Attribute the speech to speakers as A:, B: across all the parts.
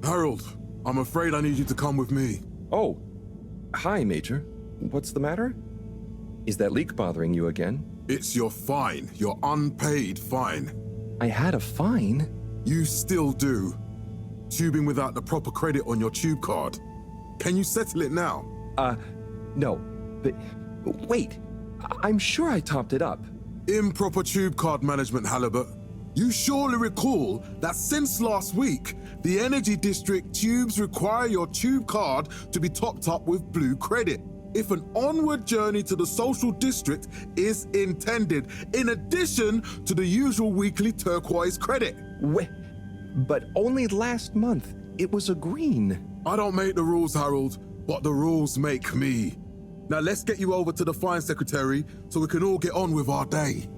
A: Harold, I'm afraid I need you to come with me.
B: Oh, hi, Major. What's the matter? Is that leak bothering you again?
A: It's your fine, your unpaid fine.
B: I had a fine?
A: You still do. Tubing without the proper credit on your tube card. Can you settle it now?
B: No. But wait, I'm sure I topped it up.
A: Improper tube card management, Halibut. You surely recall that since last week, the Energy District tubes require your tube card to be topped up with blue credit if an onward journey to the social district is intended, in addition to the usual weekly turquoise credit.
B: Wait, but only last month it was a green.
A: I don't make the rules, Harold, but the rules make me. Now let's get you over to the fine secretary so we can all get on with our day.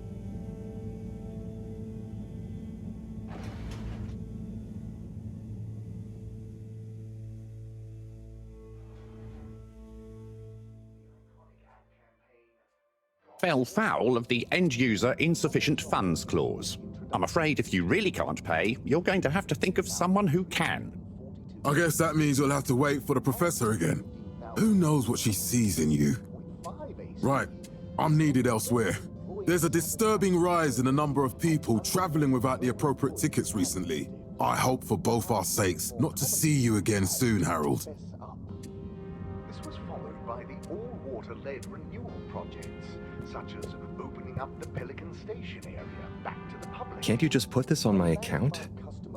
C: Fell foul of the end-user insufficient funds clause. I'm afraid if you really can't pay, you're going to have to think of someone who can.
A: I guess that means you'll have to wait for the professor again. Who knows what she sees in you? Right, I'm needed elsewhere. There's a disturbing rise in the number of people traveling without the appropriate tickets recently. I hope for both our sakes not to see you again soon, Harold.
D: This was followed by the all-water-led renewal projects, such as opening up the Pelican Station area back to the public.
B: Can't you just put this on my account?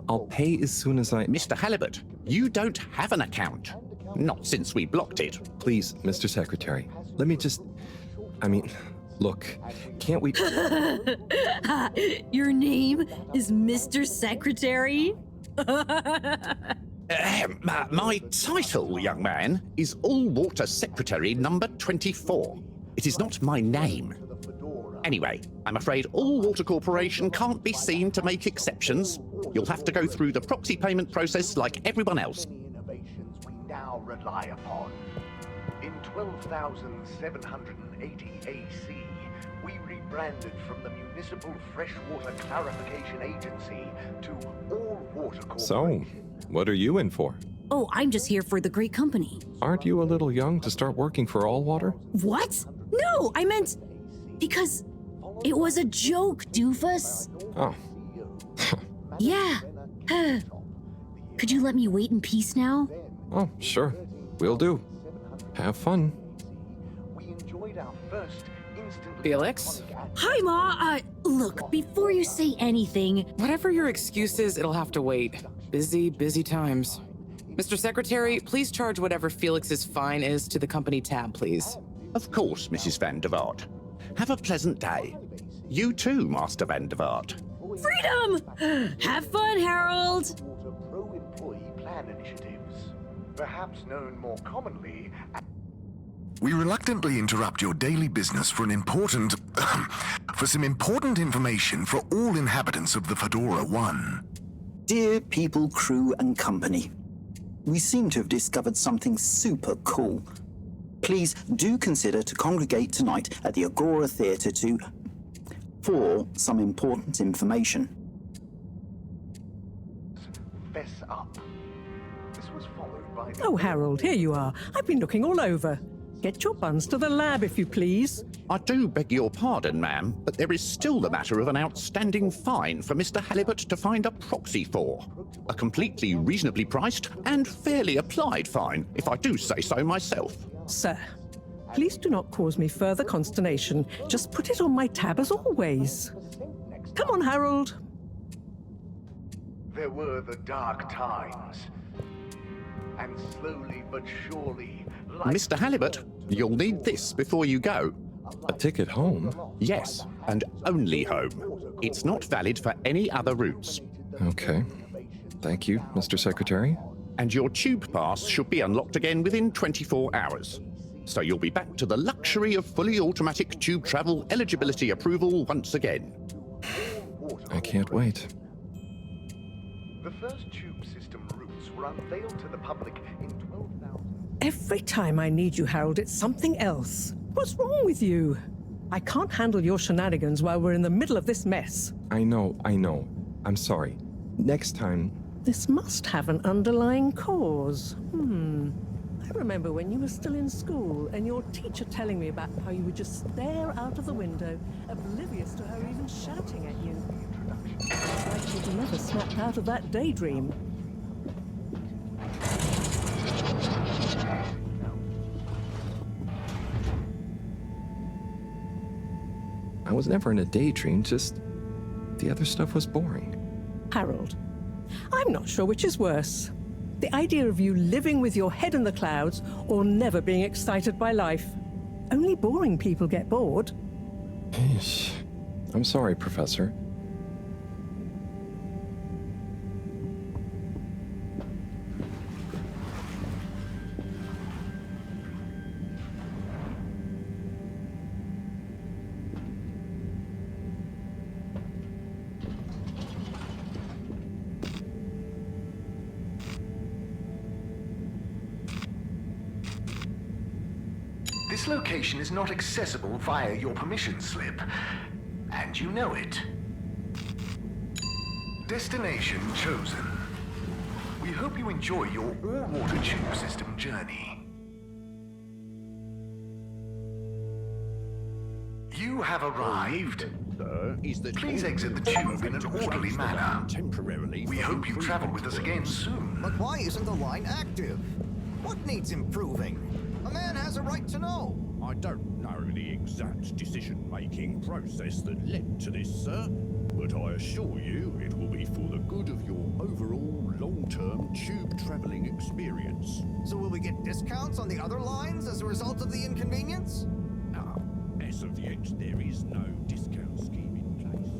B: I'll pay as soon as I...
C: Mr. Halibut, you don't have an account. Not since we blocked it.
B: Please, Mr. Secretary, let me just... look, can't we...
E: Your name is Mr. Secretary?
C: My title, young man, is All-Water Secretary number 24. It is not my name. Anyway, I'm afraid All-Water Corporation can't be seen to make exceptions. You'll have to go through the proxy payment process like everyone else.
D: Innovations we now rely upon. In 12,780 AC, we rebranded from the Municipal Freshwater Clarification Agency to All-Water Corporation.
B: So, what are you in for?
E: Oh, I'm just here for the great company.
B: Aren't you a little young to start working for All Water?
E: What? No, I meant... because it was a joke, doofus.
B: Oh.
E: Yeah. Could you let me wait in peace now?
B: Oh, sure. Will do. Have fun.
D: We enjoyed our first instant...
F: Felix?
E: Hi, Ma. Look, before you say anything...
F: Whatever your excuse is, it'll have to wait. Busy, busy times. Mr. Secretary, please charge whatever Felix's fine is to the company tab, please.
C: Of course, Mrs. Van der Vaart. Have a pleasant day. You too, Master Van der Vaart.
E: Freedom! Have fun, Harold!
D: Pro-employee plan initiatives, perhaps known more commonly as...
G: We reluctantly interrupt your daily business for some important information for all inhabitants of the Fedora 1.
H: Dear people, crew, and company, we seem to have discovered something super cool. Please do consider to congregate tonight at the Agora Theatre for some important information.
D: Fess up. This was followed by...
I: Oh, Harold, here you are. I've been looking all over. Get your buns to the lab, if you please.
C: I do beg your pardon, ma'am, but there is still the matter of an outstanding fine for Mr. Halibut to find a proxy for. A completely reasonably priced and fairly applied fine, if I do say so myself.
I: Sir, please do not cause me further consternation. Just put it on my tab as always. Come on, Harold.
D: There were the dark times. And slowly but surely...
C: Mr. Halibut, you'll need this before you go.
B: A ticket home?
C: Yes, and only home. It's not valid for any other routes.
B: Okay. Thank you, Mr. Secretary.
C: And your tube pass should be unlocked again within 24 hours. So you'll be back to the luxury of fully automatic tube travel eligibility approval once again.
B: I can't wait.
D: The first tube system routes were unveiled to the public in 12,000...
I: Every time I need you, Harold, it's something else. What's wrong with you? I can't handle your shenanigans while we're in the middle of this mess.
B: I know. I'm sorry. Next time,
I: This must have an underlying cause. I remember when you were still in school and your teacher telling me about how you would just stare out of the window, oblivious to her even shouting at you. It's like you'd never snapped out of that daydream.
B: I was never in a daydream, just the other stuff was boring.
I: Harold, I'm not sure which is worse. The idea of you living with your head in the clouds or never being excited by life. Only boring people get bored.
B: I'm sorry, Professor.
G: This location is not accessible via your permission slip, and you know it. Destination chosen. We hope you enjoy your all-water tube system journey. You have arrived. Please exit the tube in an orderly manner. We hope you travel with us again soon.
J: But why isn't the line active? What needs improving? A man has a right to know.
K: I don't know the exact decision-making process that led to this, sir, but I assure you it will be for the good of your overall long-term tube traveling experience.
J: So will we get discounts on the other lines as a result of the inconvenience?
K: As of yet, there is no discount scheme in place,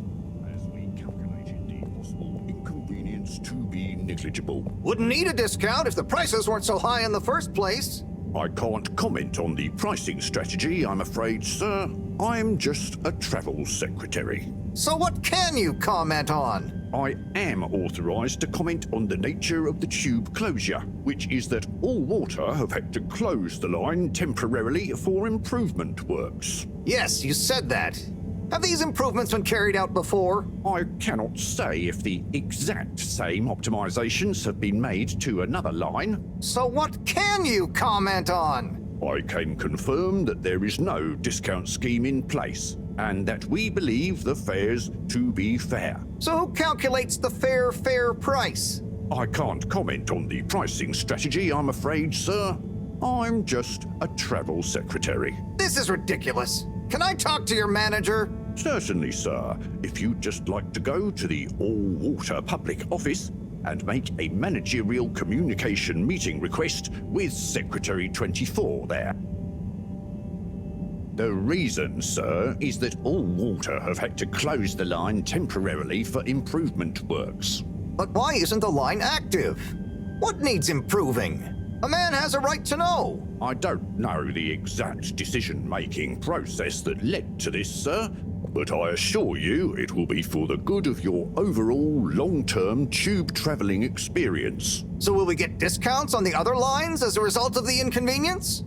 K: as we calculated the possible inconvenience to be negligible.
J: Wouldn't need a discount if the prices weren't so high in the first place.
K: I can't comment on the pricing strategy, I'm afraid, sir. I'm just a travel secretary.
J: So what can you comment on?
K: I am authorized to comment on the nature of the tube closure, which is that All Water have had to close the line temporarily for improvement works.
J: Yes, you said that. Have these improvements been carried out before?
K: I cannot say if the exact same optimizations have been made to another line.
J: So what can you comment on?
K: I can confirm that there is no discount scheme in place, and that we believe the fares to be fair.
J: So who calculates the fair price?
K: I can't comment on the pricing strategy, I'm afraid, sir. I'm just a travel secretary.
J: This is ridiculous. Can I talk to your manager?
K: Certainly, sir. If you'd just like to go to the All Water public office and make a managerial communication meeting request with Secretary 24 there. The reason, sir, is that All Water have had to close the line temporarily for improvement works.
J: But why isn't the line active? What needs improving? A man has a right to know.
K: I don't know the exact decision-making process that led to this, sir, but I assure you it will be for the good of your overall long-term tube traveling experience.
J: So will we get discounts on the other lines as a result of the inconvenience?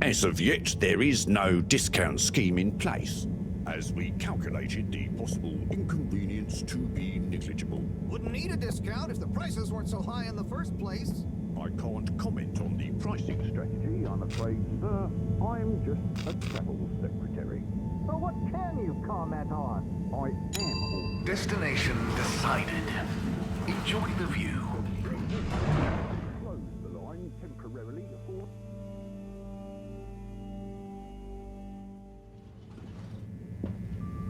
K: As of yet, there is no discount scheme in place, as we calculated the possible inconvenience to be negligible.
J: Wouldn't need a discount if the prices weren't so high in the first place.
K: I can't comment on the pricing strategy, I'm afraid, sir. I'm just a travel secretary.
J: So what can you comment on?
K: I am.
G: Destination decided. Enjoy the view.
K: Close the line temporarily for...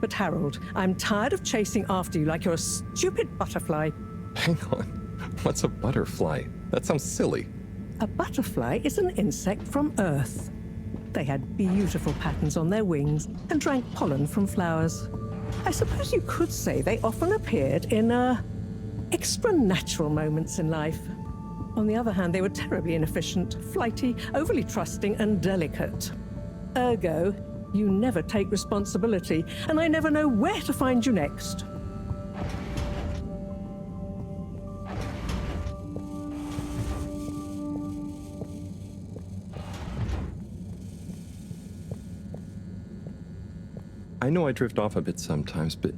I: But Harold, I'm tired of chasing after you like you're a stupid butterfly.
B: Hang on. What's a butterfly? That sounds silly.
I: A butterfly is an insect from Earth. They had beautiful patterns on their wings and drank pollen from flowers. I suppose you could say they often appeared in extra-natural moments in life. On the other hand, they were terribly inefficient, flighty, overly trusting, and delicate. Ergo, you never take responsibility, and I never know where to find you next.
B: I know I drift off a bit sometimes, but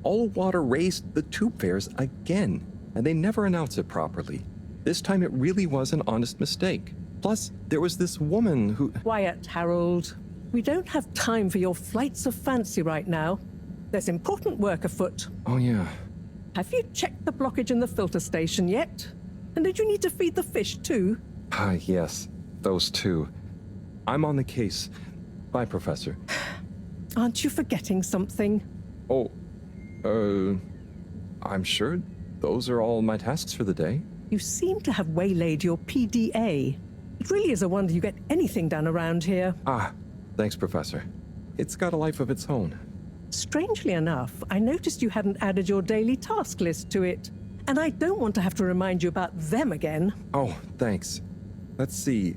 B: All Water raised the tube fares again, and they never announce it properly. This time it really was an honest mistake. Plus, there was this woman who...
I: Quiet, Harold. We don't have time for your flights of fancy right now. There's important work afoot.
B: Oh, yeah.
I: Have you checked the blockage in the filter station yet? And did you need to feed the fish too?
B: Yes. Those two. I'm on the case. Bye, Professor.
I: Aren't you forgetting something?
B: Oh, I'm sure those are all my tasks for the day.
I: You seem to have waylaid your PDA. It really is a wonder you get anything done around here.
B: Thanks, Professor. It's got a life of its own.
I: Strangely enough, I noticed you hadn't added your daily task list to it. And I don't want to have to remind you about them again.
B: Oh, thanks. Let's see.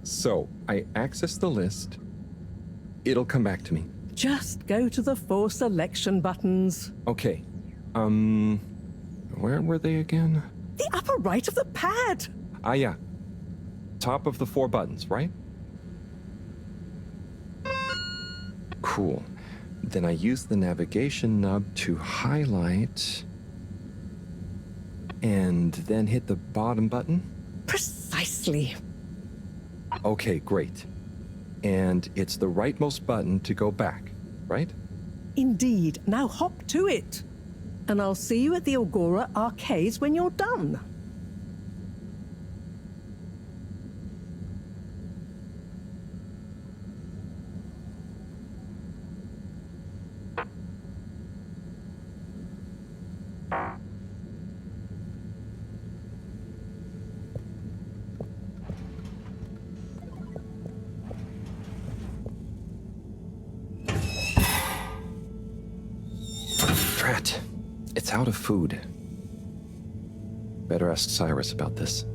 B: So I access the list. It'll come back to me.
I: Just go to the 4 selection buttons.
B: Okay. Where were they again?
I: The upper right of the pad.
B: Yeah. Top of the 4 buttons, right? Cool. Then I use the navigation nub to highlight... and then hit the bottom button?
I: Precisely.
B: Okay, great. And it's the rightmost button to go back, right?
I: Indeed. Now hop to it. And I'll see you at the Agora arcades when you're done.
B: Drat. It's out of food. Better ask Cyrus about this.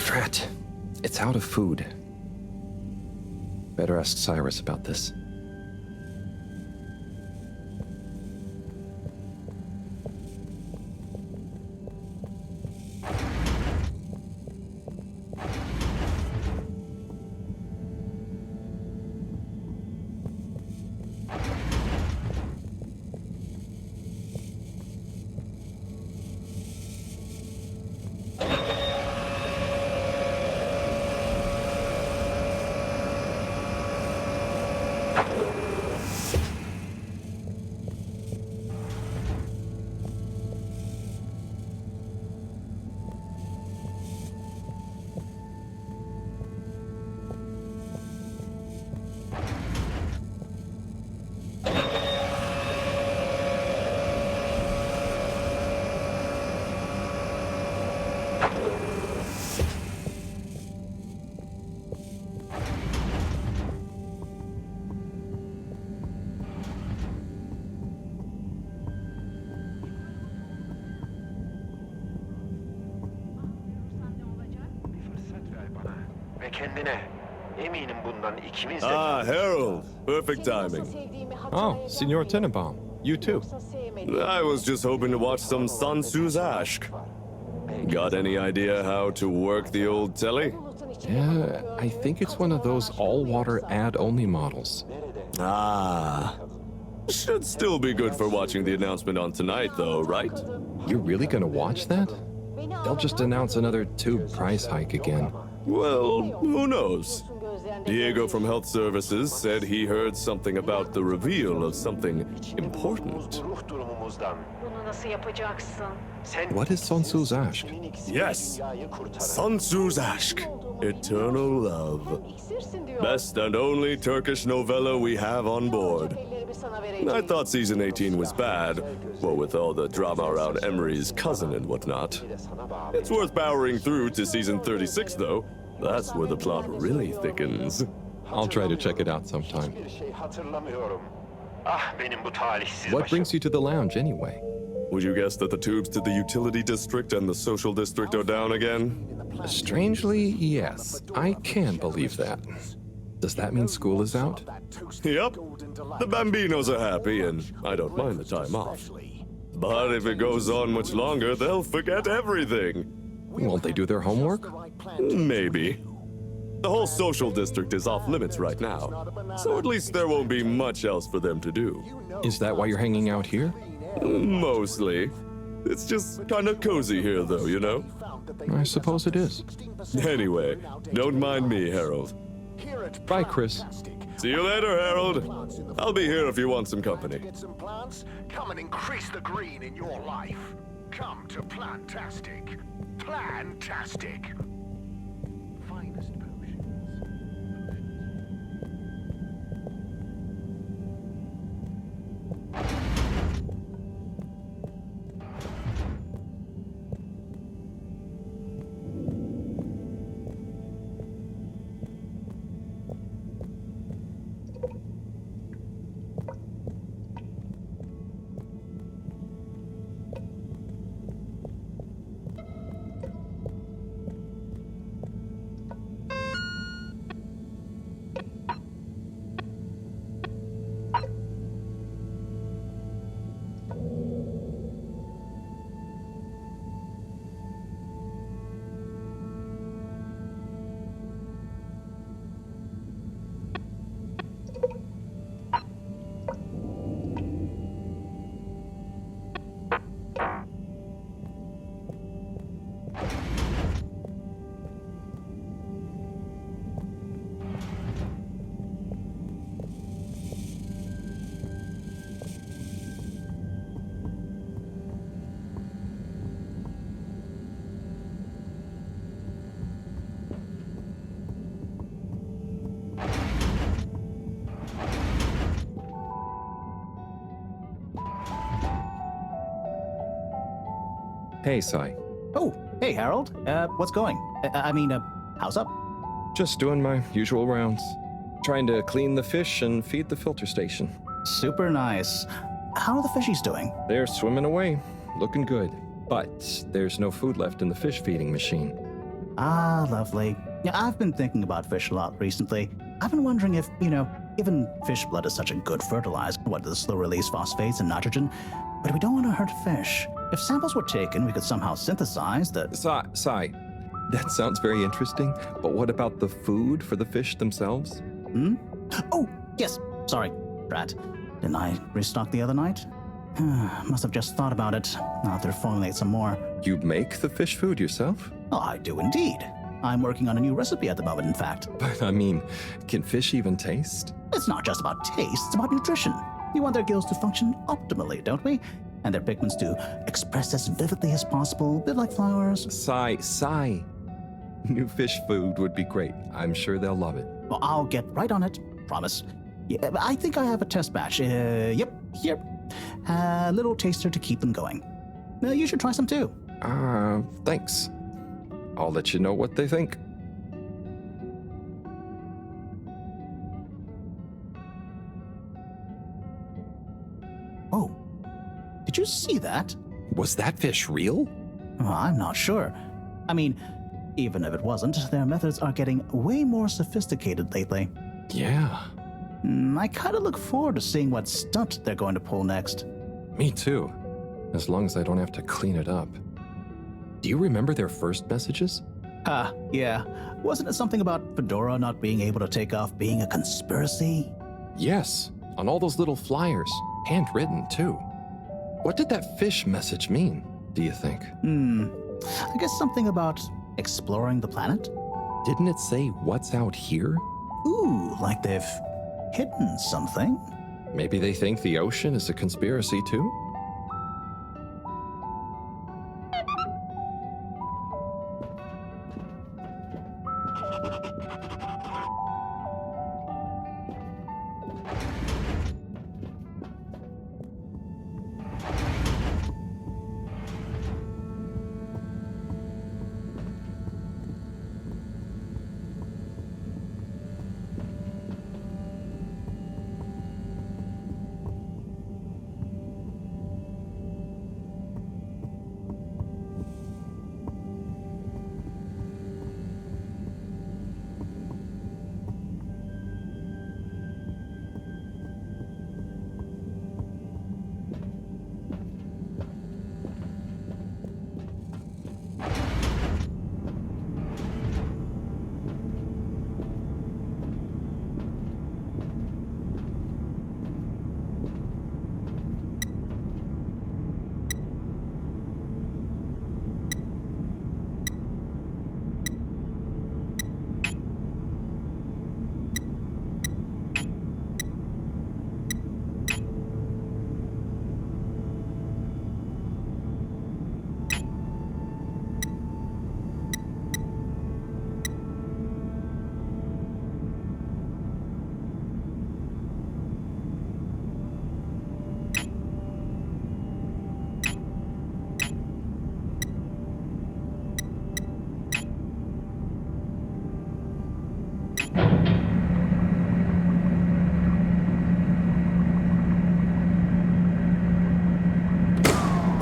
B: Drat. It's out of food. Better ask Cyrus about this.
L: Ve kendine. Eminim bundan ikimiz de...
M: Harold. Perfect timing.
B: Oh, Signor Tenenbaum. You too.
M: I was just hoping to watch some Sansu's Ashk. Got any idea how to work the old telly?
B: Yeah, I think it's one of those all-water ad-only models.
M: Ah. Should still be good for watching the announcement on tonight, though, right?
B: You're really gonna watch that? They'll just announce another tube price hike again.
M: Well, who knows? Diego from Health Services said he heard something about the reveal of something important.
B: What is Sansu's Ashk?
M: Yes, Sansu's Ashk, Eternal Love. Best and only Turkish novella we have on board. I thought season 18 was bad, well, with all the drama around Emery's cousin and whatnot. It's worth powering through to season 36, though. That's where the plot really thickens.
B: I'll try to check it out sometime. What brings you to the lounge, anyway?
M: Would you guess that the tubes to the utility district and the social district are down again?
B: Strangely, yes. I can believe that. Does that mean school is out?
M: Yep. The Bambinos are happy, and I don't mind the time off. But if it goes on much longer, they'll forget everything.
B: Won't they do their homework?
M: Maybe. The whole social district is off limits right now, so at least there won't be much else for them to do.
B: Is that why you're hanging out here?
M: Mostly. It's just kind of cozy here, though, you know?
B: I suppose it is.
M: Anyway, don't mind me, Harold.
B: Bye, Chris.
M: See you later, Harold. I'll be here if you want some company.
D: Come and increase the green in your life. Come to Plantastic. Plantastic. Finest potions.
B: Hey, Sai.
N: Oh, hey, Harold. What's going? How's up?
B: Just doing my usual rounds. Trying to clean the fish and feed the filter station.
N: Super nice. How are the fishies doing?
B: They're swimming away, looking good. But there's no food left in the fish feeding machine.
N: Ah, lovely. Yeah, I've been thinking about fish a lot recently. I've been wondering if, given fish blood is such a good fertilizer, what does slow release phosphates and nitrogen? But we don't want to hurt fish. If samples were taken, we could somehow synthesize the...
B: Sai, that sounds very interesting, but what about the food for the fish themselves?
N: Oh, yes. Sorry, Brad. Didn't I restock the other night? Must have just thought about it. I'll have to formulate some more.
B: You make the fish food yourself?
N: Oh, I do indeed. I'm working on a new recipe at the moment, in fact.
B: But can fish even taste?
N: It's not just about taste, it's about nutrition. We want their gills to function optimally, don't we? And their pigments to express as vividly as possible, a bit like flowers.
B: Sai. New fish food would be great. I'm sure they'll love it.
N: Well, I'll get right on it. Promise. Yeah, I think I have a test batch. Yep, here. A little taster to keep them going. You should try some too.
B: Thanks. I'll let you know what they think.
N: Oh, did you see that?
B: Was that fish real?
N: Well, I'm not sure. Even if it wasn't, their methods are getting way more sophisticated lately.
B: Yeah.
N: I kind of look forward to seeing what stunt they're going to pull next.
B: Me too. As long as I don't have to clean it up. Do you remember their first messages?
N: Yeah. Wasn't it something about Fedora not being able to take off being a conspiracy?
B: Yes, on all those little flyers, handwritten too. What did that fish message mean, do you think?
N: I guess something about exploring the planet?
B: Didn't it say what's out here?
N: Ooh, like they've hidden something?
B: Maybe they think the ocean is a conspiracy too?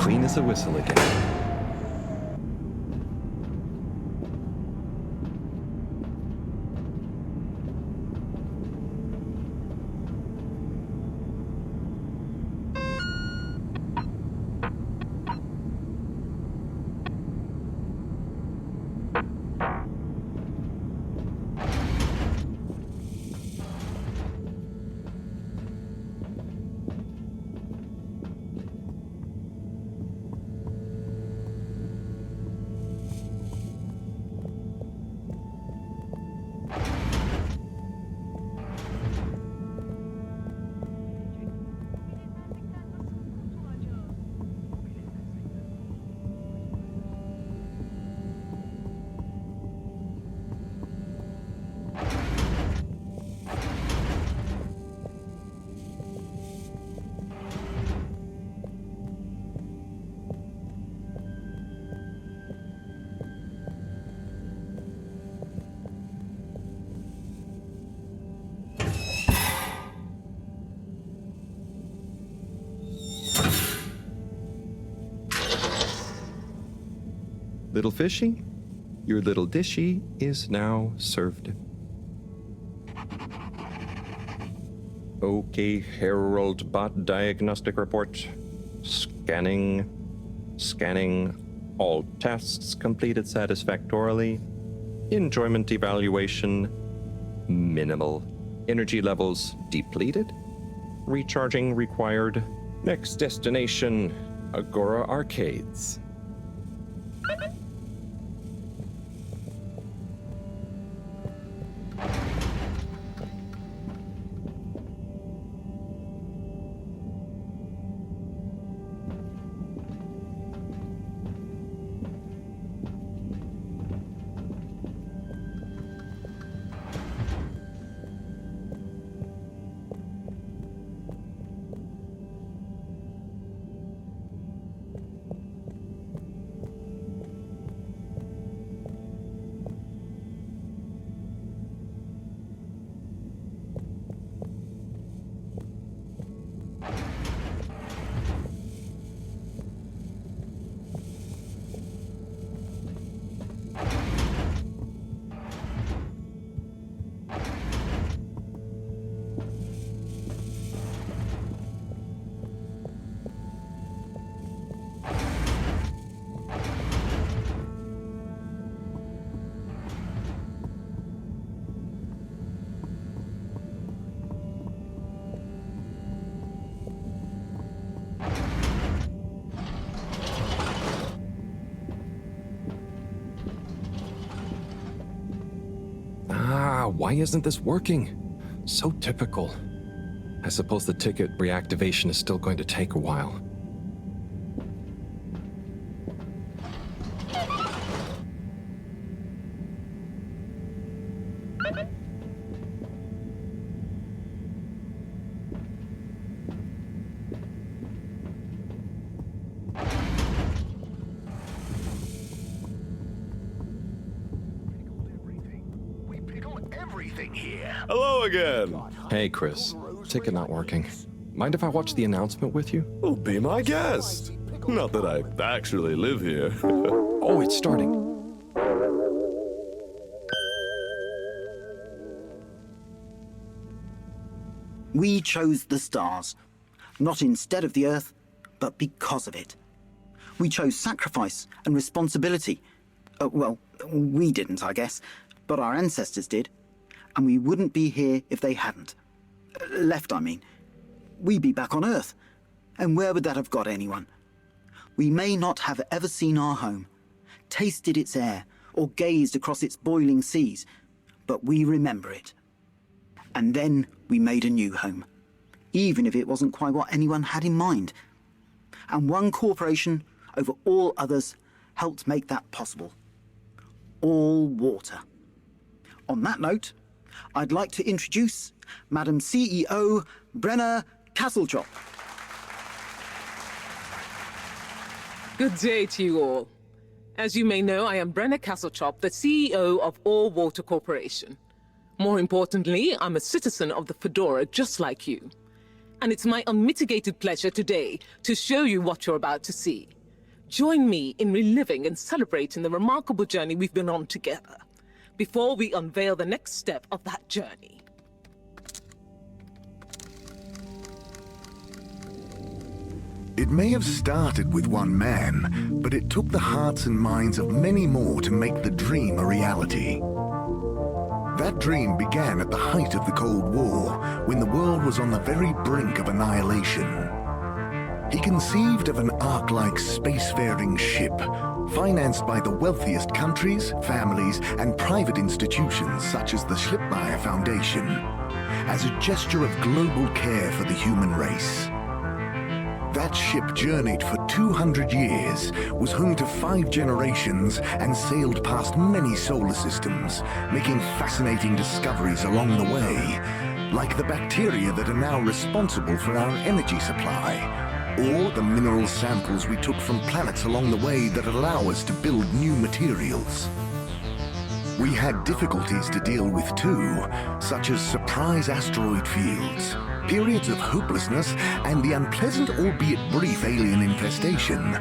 B: Clean as a whistle again. Little fishy, your little dishy is now served. Okay, Herald Bot Diagnostic Report. Scanning. All tests completed satisfactorily. Enjoyment evaluation minimal. Energy levels depleted. Recharging required. Next destination, Agora Arcades. why isn't this working? So typical. I suppose the ticket reactivation is still going to take a while.
M: Hello again.
B: Hey, Chris. Ticket not working. Mind if I watch the announcement with you?
M: Well, be my guest. Not that I actually live here.
B: Oh, it's starting.
H: We chose the stars, not instead of the Earth, but because of it. We chose sacrifice and responsibility. Well, we didn't, I guess, but our ancestors did. And we wouldn't be here if they hadn't. Left, I mean. We'd be back on Earth. And where would that have got anyone? We may not have ever seen our home, tasted its air, or gazed across its boiling seas, but we remember it. And then we made a new home, even if it wasn't quite what anyone had in mind. And one corporation over all others helped make that possible. All water. On that note, I'd like to introduce Madam CEO Brenna Castletop.
O: Good day to you all. As you may know, I am Brenna Castletop, the CEO of All Water Corporation. More importantly, I'm a citizen of the Fedora just like you. And it's my unmitigated pleasure today to show you what you're about to see. Join me in reliving and celebrating the remarkable journey we've been on together, before we unveil the next step of that journey.
G: It may have started with one man, but it took the hearts and minds of many more to make the dream a reality. That dream began at the height of the Cold War, when the world was on the very brink of annihilation. He conceived of an Ark-like spacefaring ship, financed by the wealthiest countries, families, and private institutions such as the Schlipmeyer Foundation, as a gesture of global care for the human race. That ship journeyed for 200 years, was home to 5 generations, and sailed past many solar systems, making fascinating discoveries along the way, like the bacteria that are now responsible for our energy supply, or the mineral samples we took from planets along the way that allow us to build new materials. We had difficulties to deal with too, such as surprise asteroid fields, periods of hopelessness, and the unpleasant albeit brief alien infestation.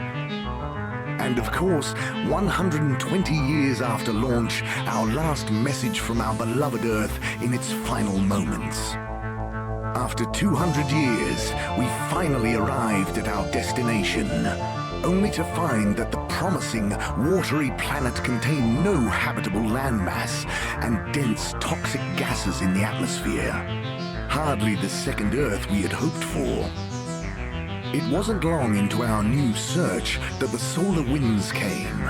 G: And of course, 120 years after launch, our last message from our beloved Earth in its final moments. After 200 years, we finally arrived at our destination, only to find that the promising, watery planet contained no habitable landmass and dense, toxic gases in the atmosphere. Hardly the second Earth we had hoped for. It wasn't long into our new search that the solar winds came.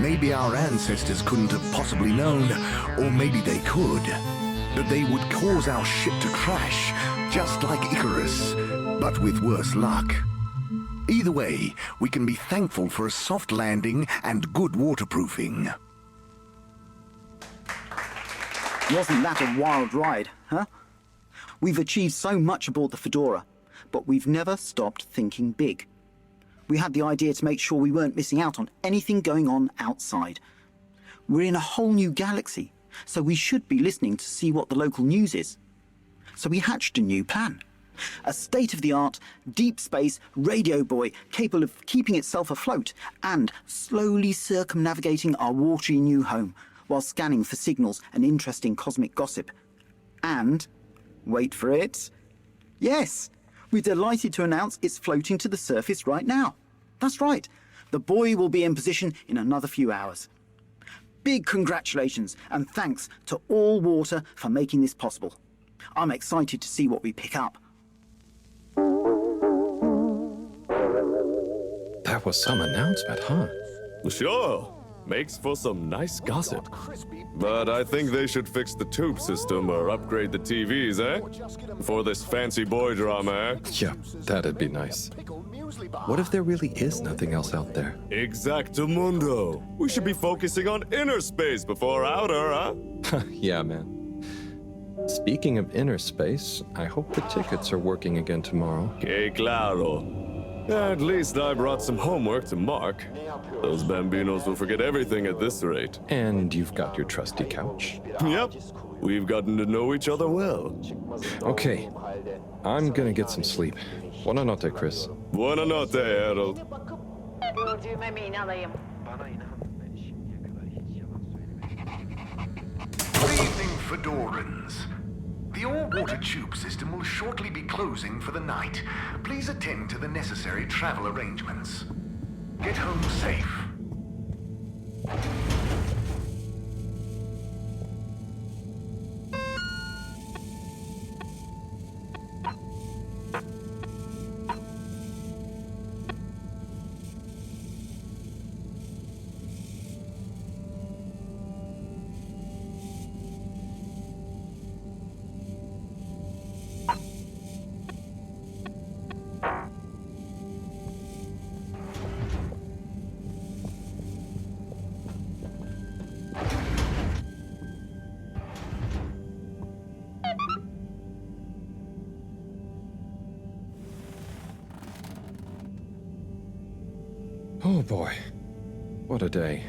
G: Maybe our ancestors couldn't have possibly known, or maybe they could, that they would cause our ship to crash, just like Icarus, but with worse luck. Either way, we can be thankful for a soft landing and good waterproofing.
H: Wasn't that a wild ride, huh? We've achieved so much aboard the Fedora, but we've never stopped thinking big. We had the idea to make sure we weren't missing out on anything going on outside. We're in a whole new galaxy, so we should be listening to see what the local news is. So we hatched a new plan. A state-of-the-art, deep space radio buoy capable of keeping itself afloat and slowly circumnavigating our watery new home while scanning for signals and interesting cosmic gossip. And, wait for it, yes, we're delighted to announce it's floating to the surface right now. That's right, the buoy will be in position in another few hours. Big congratulations and thanks to All Water for making this possible. I'm excited to see what we pick up.
B: That was some announcement, huh?
M: Sure. Makes for some nice gossip. But I think they should fix the tube system or upgrade the TVs, eh? For this fancy boy drama, eh?
B: Yeah, that'd be nice. What if there really is nothing else out there?
M: Exactamundo. We should be focusing on inner space before outer, huh?
B: Yeah, man. Speaking of inner space, I hope the tickets are working again tomorrow.
M: Que claro. At least I brought some homework to mark. Those bambinos will forget everything at this rate.
B: And you've got your trusty couch.
M: Yep. We've gotten to know each other well.
B: Okay. I'm gonna get some sleep. Buona notte, Chris.
M: Buona notte, Harold.
D: Gördüğüme mi inanayım? Bana inan. Ben şimdiye kadar hiç yalan söylemedim. Good evening, Fedorans. The all-water tube system will shortly be closing for the night. Please attend to the necessary travel arrangements. Get home safe.
B: Oh boy, what a day.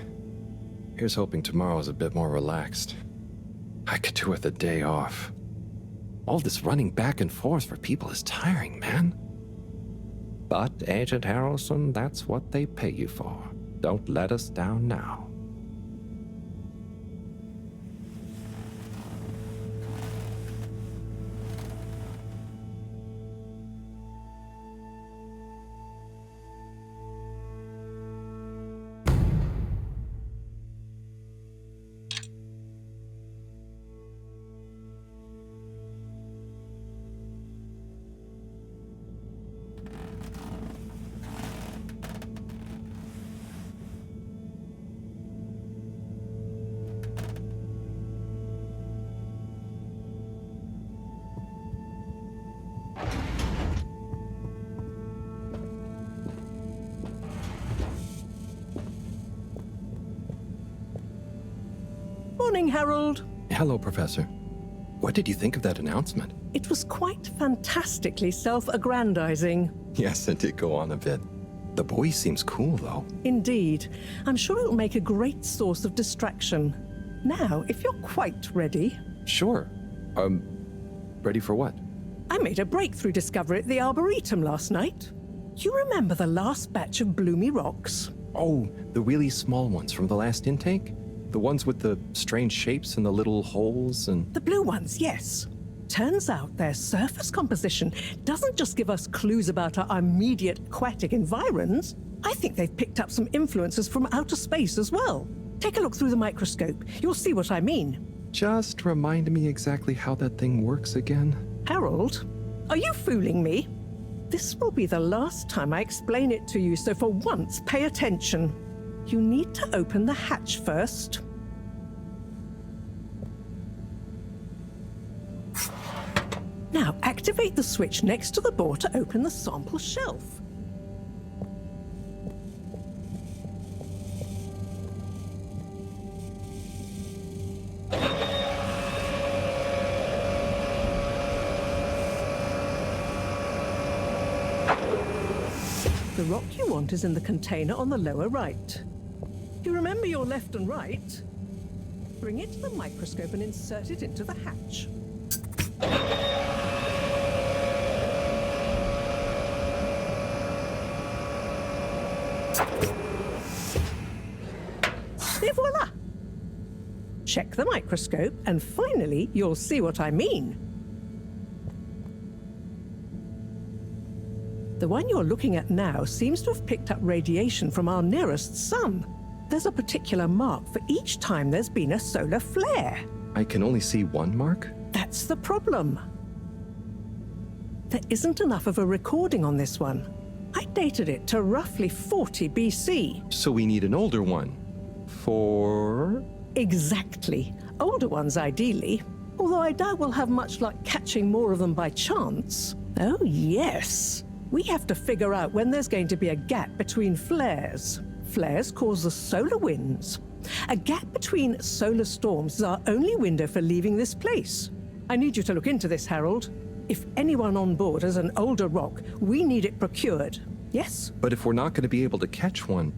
B: Here's hoping tomorrow's a bit more relaxed. I could do with a day off. All this running back and forth for people is tiring, man. But, Agent Harrelson, that's what they pay you for. Don't let us down now.
I: Morning, Harold.
B: Hello, Professor. What did you think of that announcement?
I: It was quite fantastically self-aggrandizing.
B: Yes, it did go on a bit. The boy seems cool, though.
I: Indeed. I'm sure it'll make a great source of distraction. Now, if you're quite ready...
B: Sure. Ready for what?
I: I made a breakthrough discovery at the Arboretum last night. You remember the last batch of bloomy rocks?
B: Oh, the really small ones from the last intake? The ones with the strange shapes and the little holes and...
I: The blue ones, yes. Turns out their surface composition doesn't just give us clues about our immediate aquatic environs. I think they've picked up some influences from outer space as well. Take a look through the microscope. You'll see what I mean.
B: Just remind me exactly how that thing works again.
I: Harold, are you fooling me? This will be the last time I explain it to you, so for once, pay attention. You need to open the hatch first. Now, activate the switch next to the board to open the sample shelf. The rock you want is in the container on the lower right. You remember your left and right? Bring it to the microscope and insert it into the hatch. Et voila! Check the microscope and finally you'll see what I mean. The one you're looking at now seems to have picked up radiation from our nearest sun. There's a particular mark for each time there's been a solar flare.
B: I can only see one mark?
I: That's the problem. There isn't enough of a recording on this one. I dated it to roughly 40 BC.
B: So we need an older one. 24?
I: Exactly. Older ones, ideally. Although I doubt we'll have much luck catching more of them by chance. Oh, yes. We have to figure out when there's going to be a gap between flares. Flares cause the solar winds. A gap between solar storms is our only window for leaving this place. I need you to look into this, Harold. If anyone on board has an older rock, we need it procured. Yes?
B: But if we're not going to be able to catch one,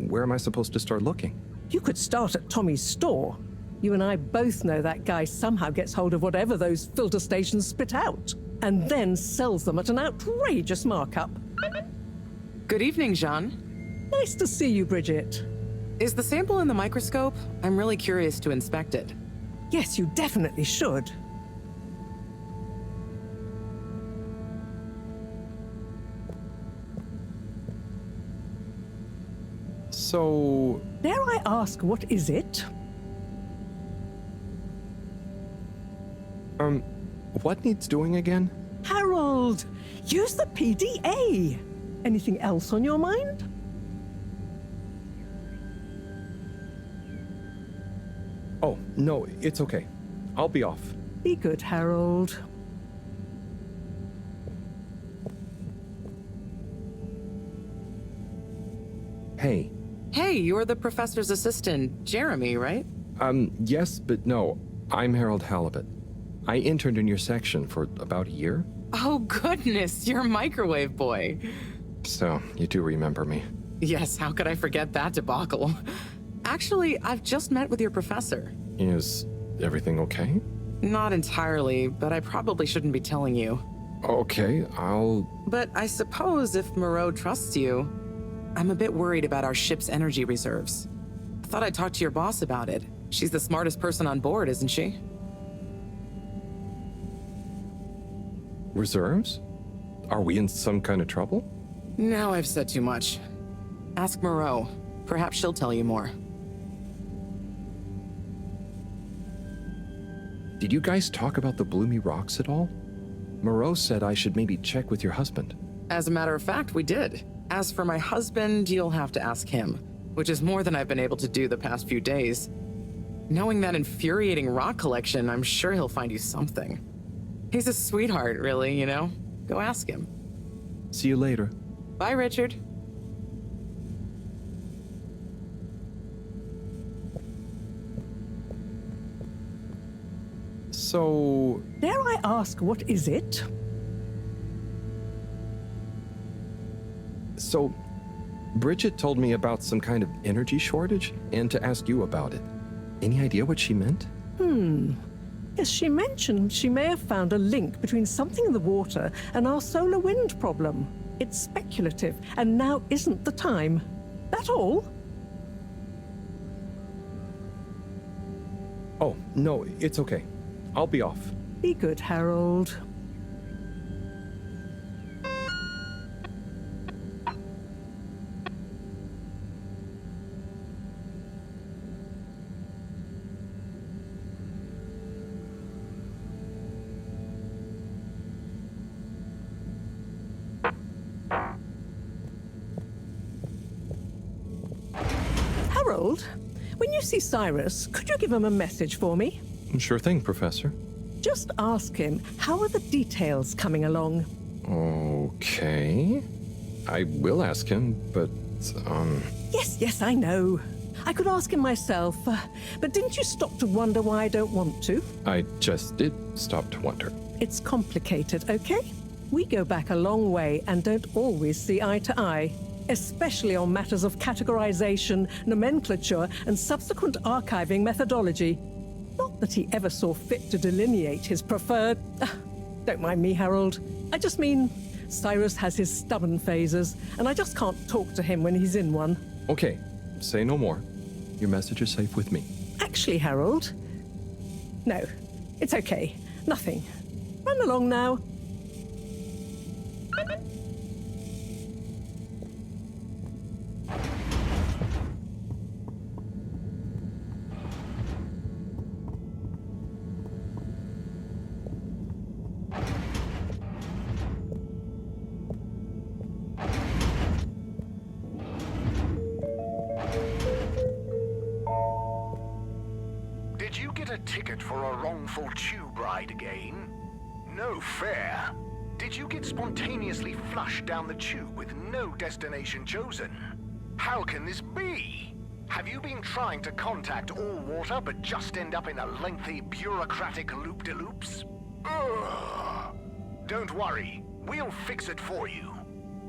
B: where am I supposed to start looking?
I: You could start at Tommy's store. You and I both know that guy somehow gets hold of whatever those filter stations spit out, and then sells them at an outrageous markup.
F: Good evening, Jean.
I: Nice to see you, Bridget.
F: Is the sample in the microscope? I'm really curious to inspect it.
I: Yes, you definitely should.
B: So...
I: Dare I ask, what is it?
B: What needs doing again?
I: Harold, use the PDA. Anything else on your mind?
B: Oh, no, it's okay. I'll be off.
I: Be good, Harold.
B: Hey.
F: Hey, you're the professor's assistant, Jeremy, right?
B: Yes, but no. I'm Harold Halibut. I interned in your section for about a year.
F: Oh, goodness, you're a microwave boy.
B: So, you do remember me.
F: Yes, how could I forget that debacle? Actually, I've just met with your professor.
B: Is everything okay?
F: Not entirely, but I probably shouldn't be telling you.
B: Okay, I'll...
F: But I suppose if Moreau trusts you, I'm a bit worried about our ship's energy reserves. I thought I'd talk to your boss about it. She's the smartest person on board, isn't she?
B: Reserves? Are we in some kind of trouble?
F: Now I've said too much. Ask Moreau. Perhaps she'll tell you more.
B: Did you guys talk about the Bloomy Rocks at all? Moreau said I should maybe check with your husband.
F: As a matter of fact, we did. As for my husband, you'll have to ask him, which is more than I've been able to do the past few days. Knowing that infuriating rock collection, I'm sure he'll find you something. He's a sweetheart, really, you know? Go ask him.
B: See you later.
F: Bye, Richard.
B: So...
I: Dare I ask, what is it?
B: So, Bridget told me about some kind of energy shortage and to ask you about it. Any idea what she meant?
I: Yes, she mentioned she may have found a link between something in the water and our solar wind problem. It's speculative, and now isn't the time. That all?
B: Oh, no, it's okay. I'll be off.
I: Be good, Harold. Harold, when you see Cyrus, could you give him a message for me?
B: Sure thing, Professor.
I: Just ask him, how are the details coming along?
B: Okay. I will ask him, but,
I: Yes, I know. I could ask him myself, but didn't you stop to wonder why I don't want to?
B: I just did stop to wonder.
I: It's complicated, okay? We go back a long way and don't always see eye to eye, especially on matters of categorization, nomenclature, and subsequent archiving methodology. Not that he ever saw fit to delineate his preferred... Don't mind me, Harold. I just mean, Cyrus has his stubborn phases, and I just can't talk to him when he's in one.
B: Okay, say no more. Your message is safe with me.
I: Actually, Harold... No, it's okay. Nothing. Run along now.
D: ticket for a wrongful tube ride again? No fair. Did you get spontaneously flushed down the tube with no destination chosen? How can this be? Have you been trying to contact All Water but just end up in a lengthy bureaucratic loop-de-loops? Ugh. Don't worry, we'll fix it for you.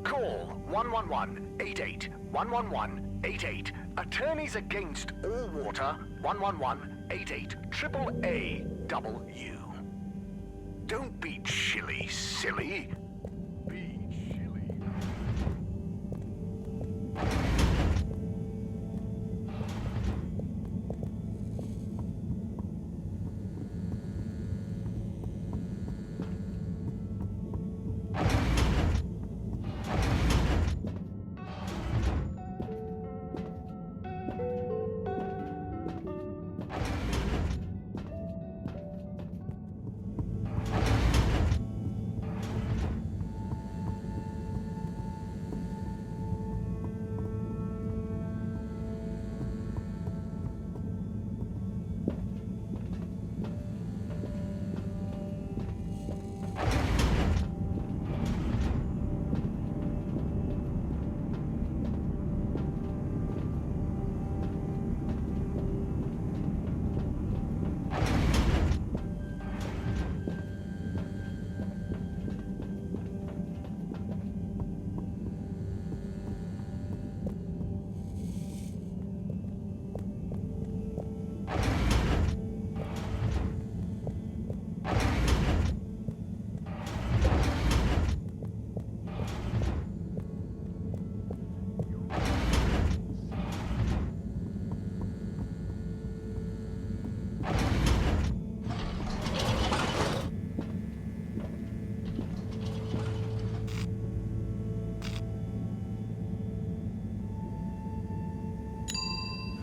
D: Call 111-88 111-88. Attorneys Against All Water 111-88 AAAW. Don't be chilly, silly. Be chilly.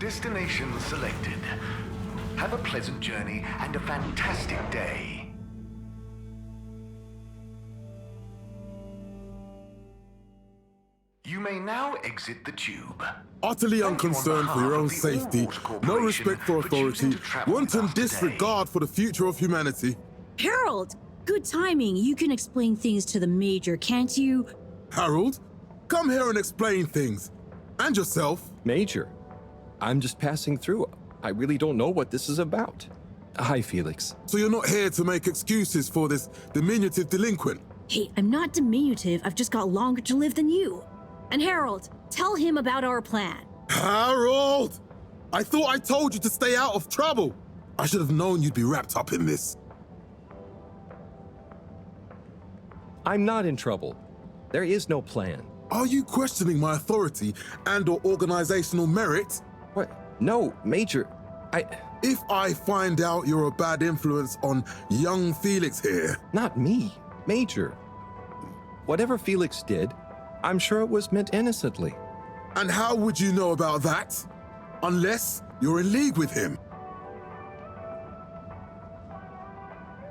D: Destination selected. Have a pleasant journey and a fantastic day. You may now exit the tube.
A: Utterly unconcerned for your own safety, no respect for authority, wanton disregard for the future of humanity.
E: Harold! Good timing. You can explain things to the Major, can't you?
A: Harold, come here and explain things. And yourself.
B: Major, I'm just passing through. I really don't know what this is about. Hi, Felix.
A: So you're not here to make excuses for this diminutive delinquent?
E: Hey, I'm not diminutive. I've just got longer to live than you. And Harold, tell him about our plan.
A: Harold! I thought I told you to stay out of trouble. I should have known you'd be wrapped up in this.
B: I'm not in trouble. There is no plan.
A: Are you questioning my authority and/or organizational merit?
B: What? No, Major.
A: If I find out you're a bad influence on young Felix here...
B: Not me, Major. Whatever Felix did, I'm sure it was meant innocently.
A: And how would you know about that? Unless you're in league with him.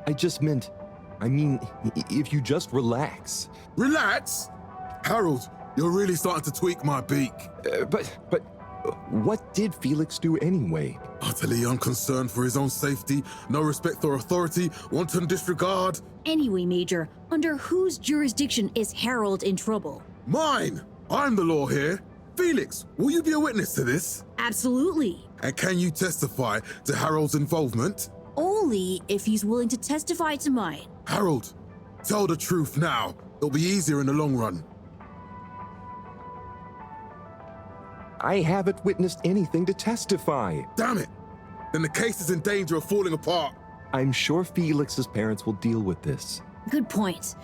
B: I mean, if you just relax.
A: Relax? Harold, you're really starting to tweak my beak.
B: But what did Felix do anyway?
A: Utterly unconcerned for his own safety, no respect for authority, wanton disregard.
E: Anyway, Major, under whose jurisdiction is Harold in trouble?
A: Mine! I'm the law here. Felix, will you be a witness to this?
E: Absolutely.
A: And can you testify to Harold's involvement?
E: Only if he's willing to testify to mine.
A: Harold, tell the truth now. It'll be easier in the long run.
B: I haven't witnessed anything to testify.
A: Damn it! Then the case is in danger of falling apart.
B: I'm sure Felix's parents will deal with this.
E: Good point.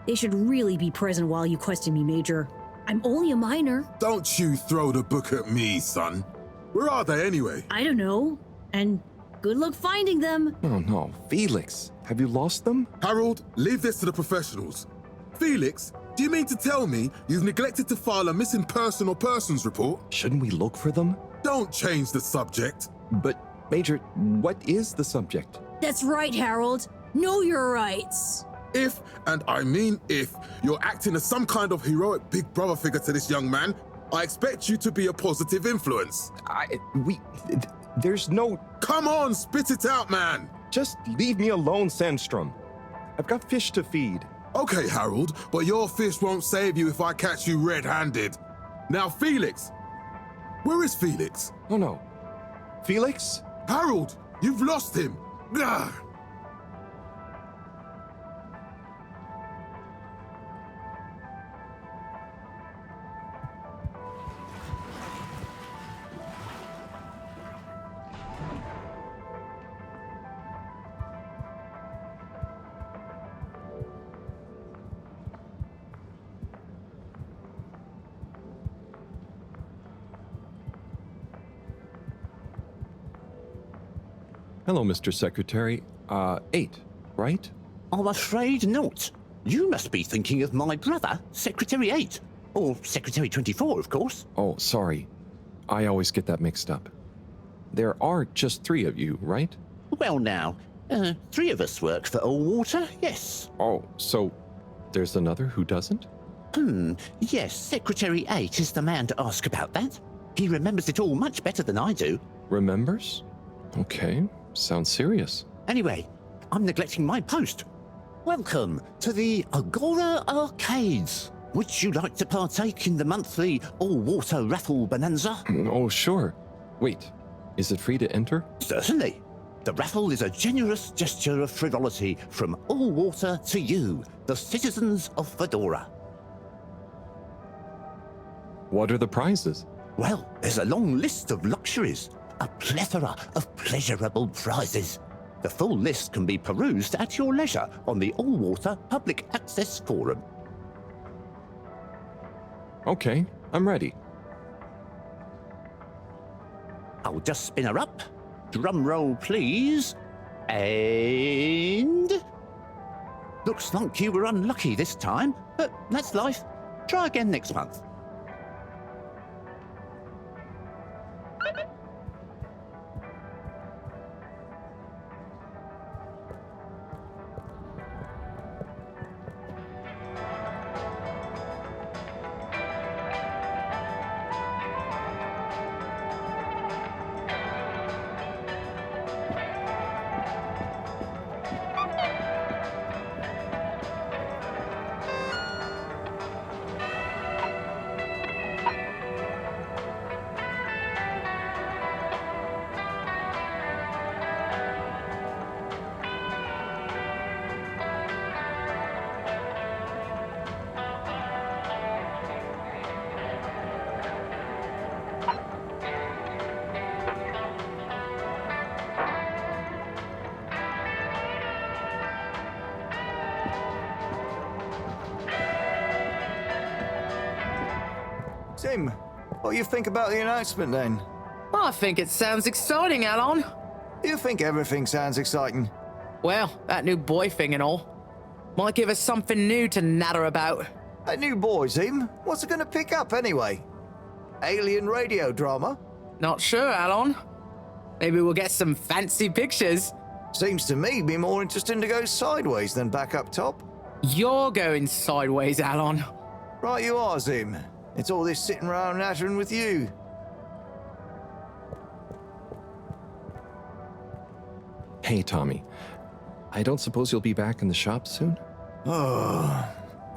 E: They should really be present while you question me, Major. I'm only a minor.
A: Don't you throw the book at me, son. Where are they anyway?
E: I don't know. And good luck finding them.
B: Oh no, Felix, have you lost them?
A: Harold, leave this to the professionals. Felix, do you mean to tell me you've neglected to file a missing person or persons report?
B: Shouldn't we look for them?
A: Don't change the subject.
B: But, Major, what is the subject?
E: That's right, Harold. Know your rights.
A: If, and I mean if, you're acting as some kind of heroic big brother figure to this young man, I expect you to be a positive influence.
B: There's no...
A: Come on, spit it out, man!
M: Just leave me alone, Sandstrom. I've got fish to feed.
A: Okay, Harold, but your fish won't save you if I catch you red-handed. Now, Felix. Where is Felix?
M: Oh, no. Felix?
A: Harold, you've lost him. Gah!
B: Hello, Mr. Secretary. 8, right?
C: I'm afraid not. You must be thinking of my brother, Secretary 8. Or Secretary 24, of course.
B: Oh, sorry. I always get that mixed up. There are just 3 of you, right?
C: Well now, 3 of us work for Allwater, yes.
B: Oh, so there's another who doesn't?
C: Yes, Secretary 8 is the man to ask about that. He remembers it all much better than I do.
B: Remembers? Okay, sounds serious.
C: Anyway, I'm neglecting my post. Welcome to the Agora Arcades. Would you like to partake in the monthly all-water raffle bonanza?
B: Oh, sure. Wait, is it free to enter?
C: Certainly. The raffle is a generous gesture of frivolity from Allwater to you, the citizens of Fedora.
B: What are the prizes?
C: Well, there's a long list of luxuries, a plethora of pleasurable prizes. The full list can be perused at your leisure on the Allwater Public Access Forum.
B: Okay, I'm ready.
C: I'll just spin her up. Drum roll, please. And... looks like you were unlucky this time, but that's life. Try again next month.
J: Tim, what do you think about the announcement then?
F: I think it sounds exciting, Alon.
J: You think everything sounds exciting?
F: Well, that new boy thing and all. Might give us something new to natter about.
J: A new boy, Tim? What's it gonna pick up anyway? Alien radio drama?
F: Not sure, Alon. Maybe we'll get some fancy pictures.
J: Seems to me be more interesting to go sideways than back up top.
F: You're going sideways, Alon.
J: Right you are, Zim. It's all this sitting around nattering with you.
B: Hey, Tommy. I don't suppose you'll be back in the shop soon?
J: Oh.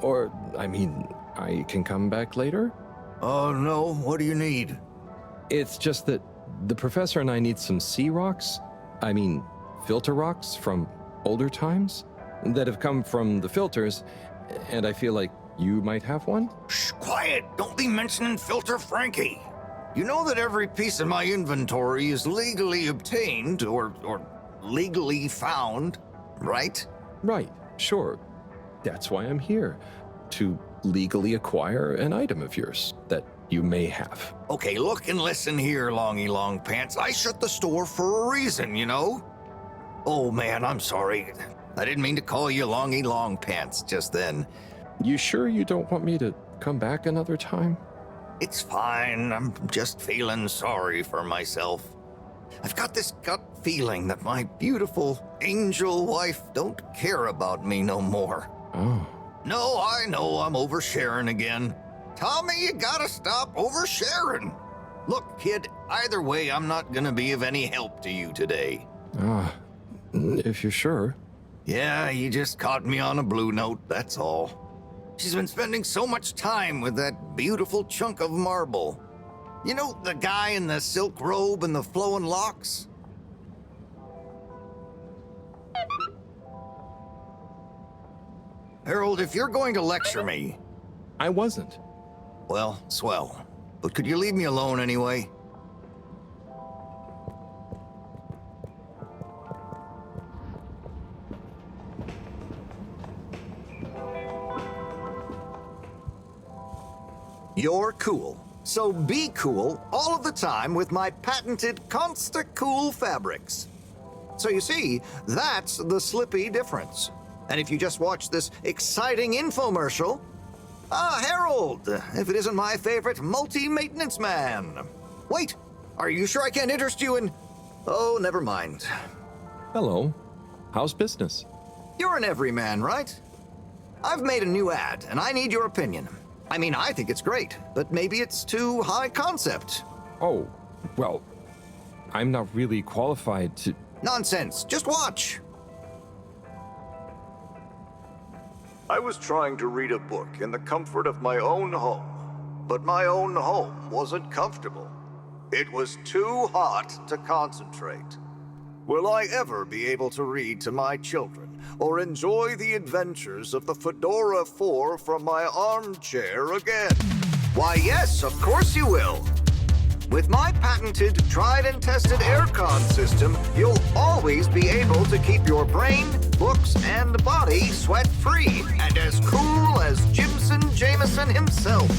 B: Or, I mean, I can come back later?
J: Oh, no. What do you need?
B: It's just that the professor and I need some sea rocks. I mean, filter rocks from older times that have come from the filters, and I feel like you might have one?
J: Shh, quiet! Don't be mentioning Filter Frankie. You know that every piece of my inventory is legally obtained or legally found, right?
B: Right, sure. That's why I'm here. To legally acquire an item of yours that you may have.
J: Okay, look and listen here, Longy Long Pants. I shut the store for a reason, you know? Oh man, I'm sorry. I didn't mean to call you Longy Long Pants just then.
B: You sure you don't want me to come back another time?
J: It's fine. I'm just feeling sorry for myself. I've got this gut feeling that my beautiful angel wife don't care about me no more.
B: Oh.
J: No, I know I'm oversharing again. Tommy, you gotta stop oversharing. Look, kid, either way, I'm not gonna be of any help to you today.
B: If you're sure.
J: Yeah, you just caught me on a blue note, that's all. She's been spending so much time with that beautiful chunk of marble. You know, the guy in the silk robe and the flowing locks? Harold, if you're going to lecture me...
B: I wasn't.
J: Well, swell. But could you leave me alone anyway? You're cool. So be cool all of the time with my patented Consta-Cool fabrics. So you see, that's the Slippy difference. And if you just watch this exciting infomercial... Ah, Harold, if it isn't my favorite multi-maintenance man. Wait, are you sure I can't interest you in... Oh, never mind.
B: Hello. How's business?
J: You're an everyman, right? I've made a new ad, and I need your opinion. I mean, I think it's great, but maybe it's too high concept.
B: Oh, well, I'm not really qualified to...
J: Nonsense. Just watch.
G: I was trying to read a book in the comfort of my own home, but my own home wasn't comfortable. It was too hot to concentrate. Will I ever be able to read to my children or enjoy the adventures of the Fedora 4 from my armchair again?
J: Why, yes, of course you will. With my patented, tried and tested aircon system, you'll always be able to keep your brain, books, and body sweat-free and as cool as Jimson Jameson himself.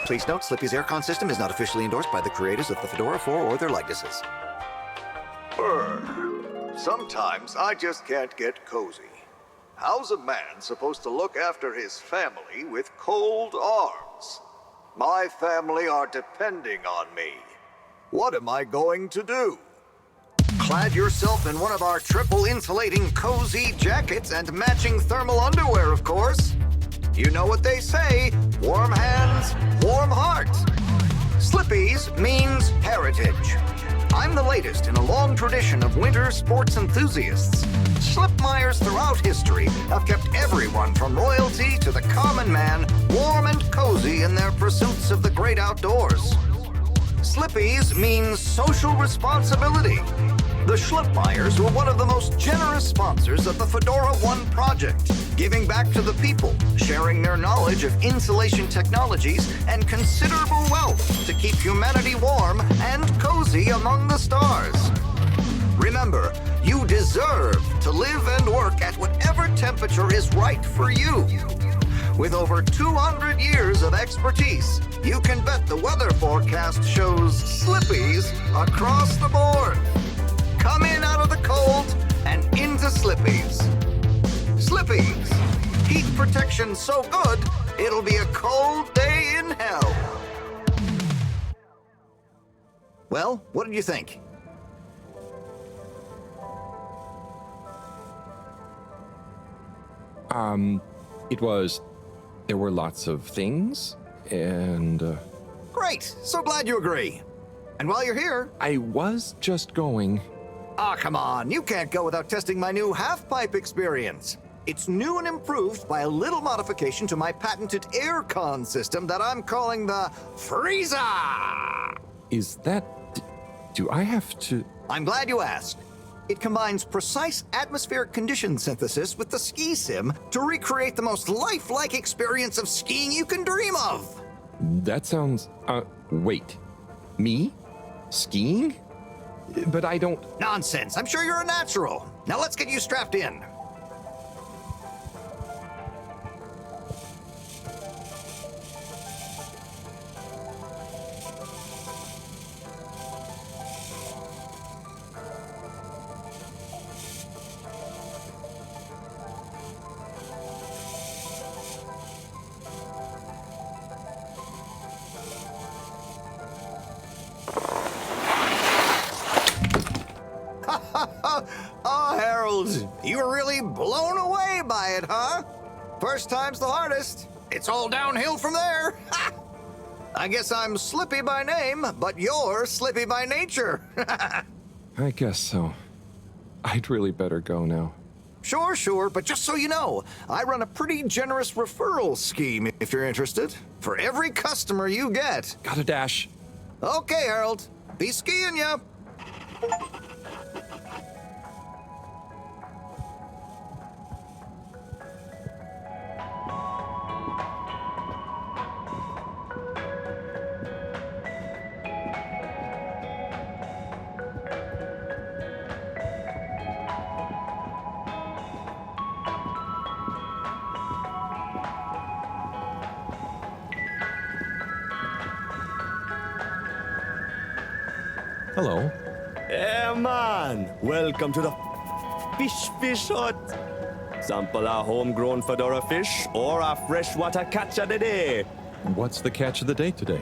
J: Please note, Slippy's aircon system is not officially endorsed by the creators of the Fedora 4 or their likenesses.
G: Sometimes I just can't get cozy. How's a man supposed to look after his family with cold arms? My family are depending on me. What am I going to do?
J: Clad yourself in one of our triple insulating cozy jackets and matching thermal underwear, of course. You know what they say, warm hands, warm heart. Slippy's means heritage. I'm the latest in a long tradition of winter sports enthusiasts. Schlipmeyers throughout history have kept everyone from royalty to the common man warm and cozy in their pursuits of the great outdoors. Slippy's means social responsibility. The Schlipmeyers were one of the most generous sponsors of the Fedora 1 project, giving back to the people, sharing their knowledge of insulation technologies and considerable wealth to keep humanity warm and cozy among the stars. Remember, you deserve to live and work at whatever temperature is right for you. With over 200 years of expertise, you can bet the weather forecast shows Slippies across the board. Come in out of the cold and into Slippies. Slippies. Heat protection so good, it'll be a cold day in hell. Well, what did you think?
B: There were lots of things, and...
J: Great! So glad you agree. And while you're here...
B: I was just going...
J: Ah, come on. You can't go without testing my new half-pipe experience. It's new and improved by a little modification to my patented aircon system that I'm calling the Freezer!
B: Is that... Do I have to...
J: I'm glad you asked. It combines precise atmospheric condition synthesis with the ski sim to recreate the most lifelike experience of skiing you can dream of.
B: That sounds... wait. Me? Skiing? But I don't...
J: Nonsense. I'm sure you're a natural. Now let's get you strapped in. Oh, Harold, you were really blown away by it, huh? First time's the hardest. It's all downhill from there. Ha! I guess I'm Slippy by name, but you're Slippy by nature.
B: I guess so. I'd really better go now.
J: Sure, but just so you know, I run a pretty generous referral scheme if you're interested. For every customer you get.
B: Gotta dash.
J: Okay, Harold. Be skiing ya.
B: Hello.
M: Hey man, welcome to the fish hut. Sample a homegrown fedora fish or a freshwater catch of the day.
B: What's the catch of the day today?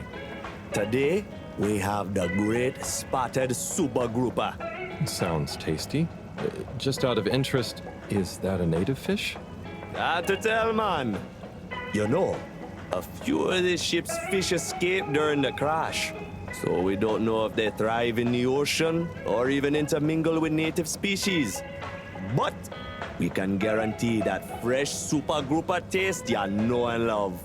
M: Today, we have the great spotted super grouper.
B: Sounds tasty. Just out of interest, is that a native fish?
M: Hard to tell, man. You know, a few of the ship's fish escaped during the crash. So we don't know if they thrive in the ocean or even intermingle with native species. But we can guarantee that fresh super grouper taste you know and love.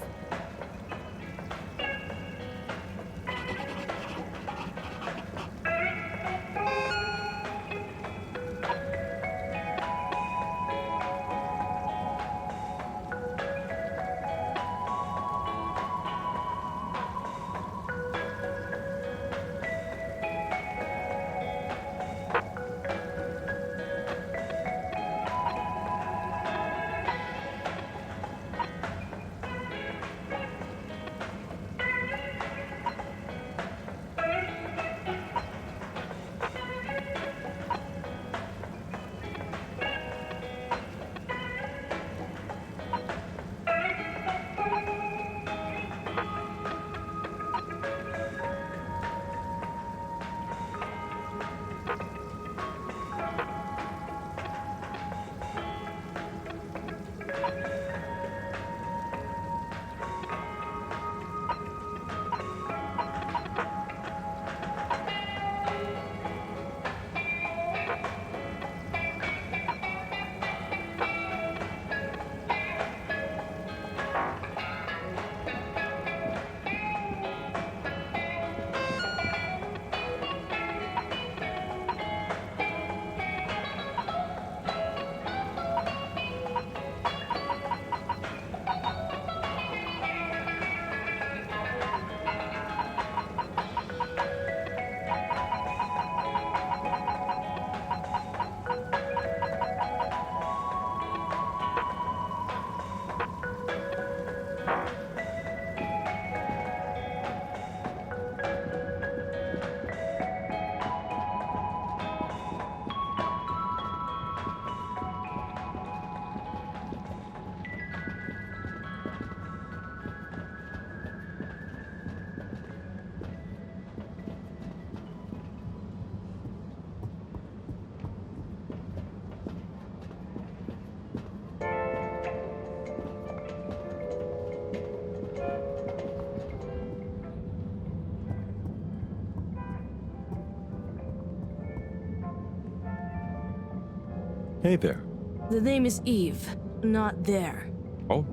B: Hey there.
P: The name is Eve, not there.
B: Oh,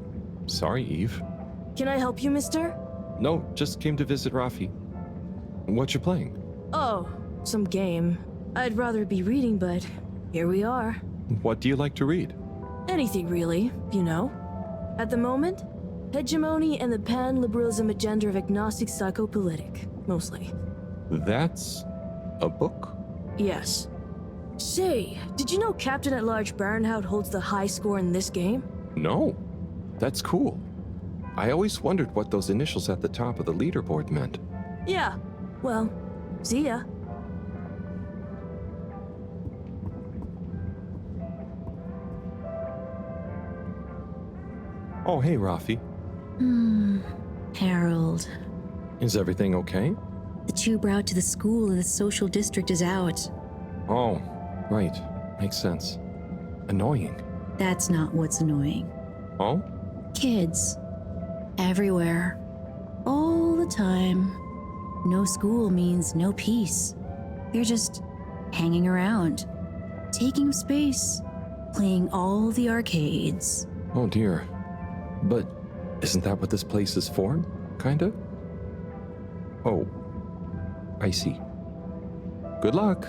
B: sorry, Eve.
P: Can I help you, mister?
B: No, just came to visit Rafi. What you playing?
P: Oh, some game. I'd rather be reading, but here we are.
B: What do you like to read?
P: Anything really, you know. At the moment, hegemony and the pan-liberalism agenda of agnostic psychopolitic, mostly.
B: That's a book?
P: Yes. Say, did you know Captain at Large Baronhout holds the high score in this game?
B: No. That's cool. I always wondered what those initials at the top of the leaderboard meant.
P: Yeah. Well, see ya.
B: Oh, hey, Rafi.
E: Harold.
B: Is everything okay?
E: The tube route to the school in the social district is out.
B: Oh, right. Makes sense. Annoying.
E: That's not what's annoying.
B: Oh?
E: Kids. Everywhere. All the time. No school means no peace. They're just hanging around. taking up space, playing all the arcades.
B: Oh dear. But isn't that what this place is for? Kinda? Oh, I see. Good luck.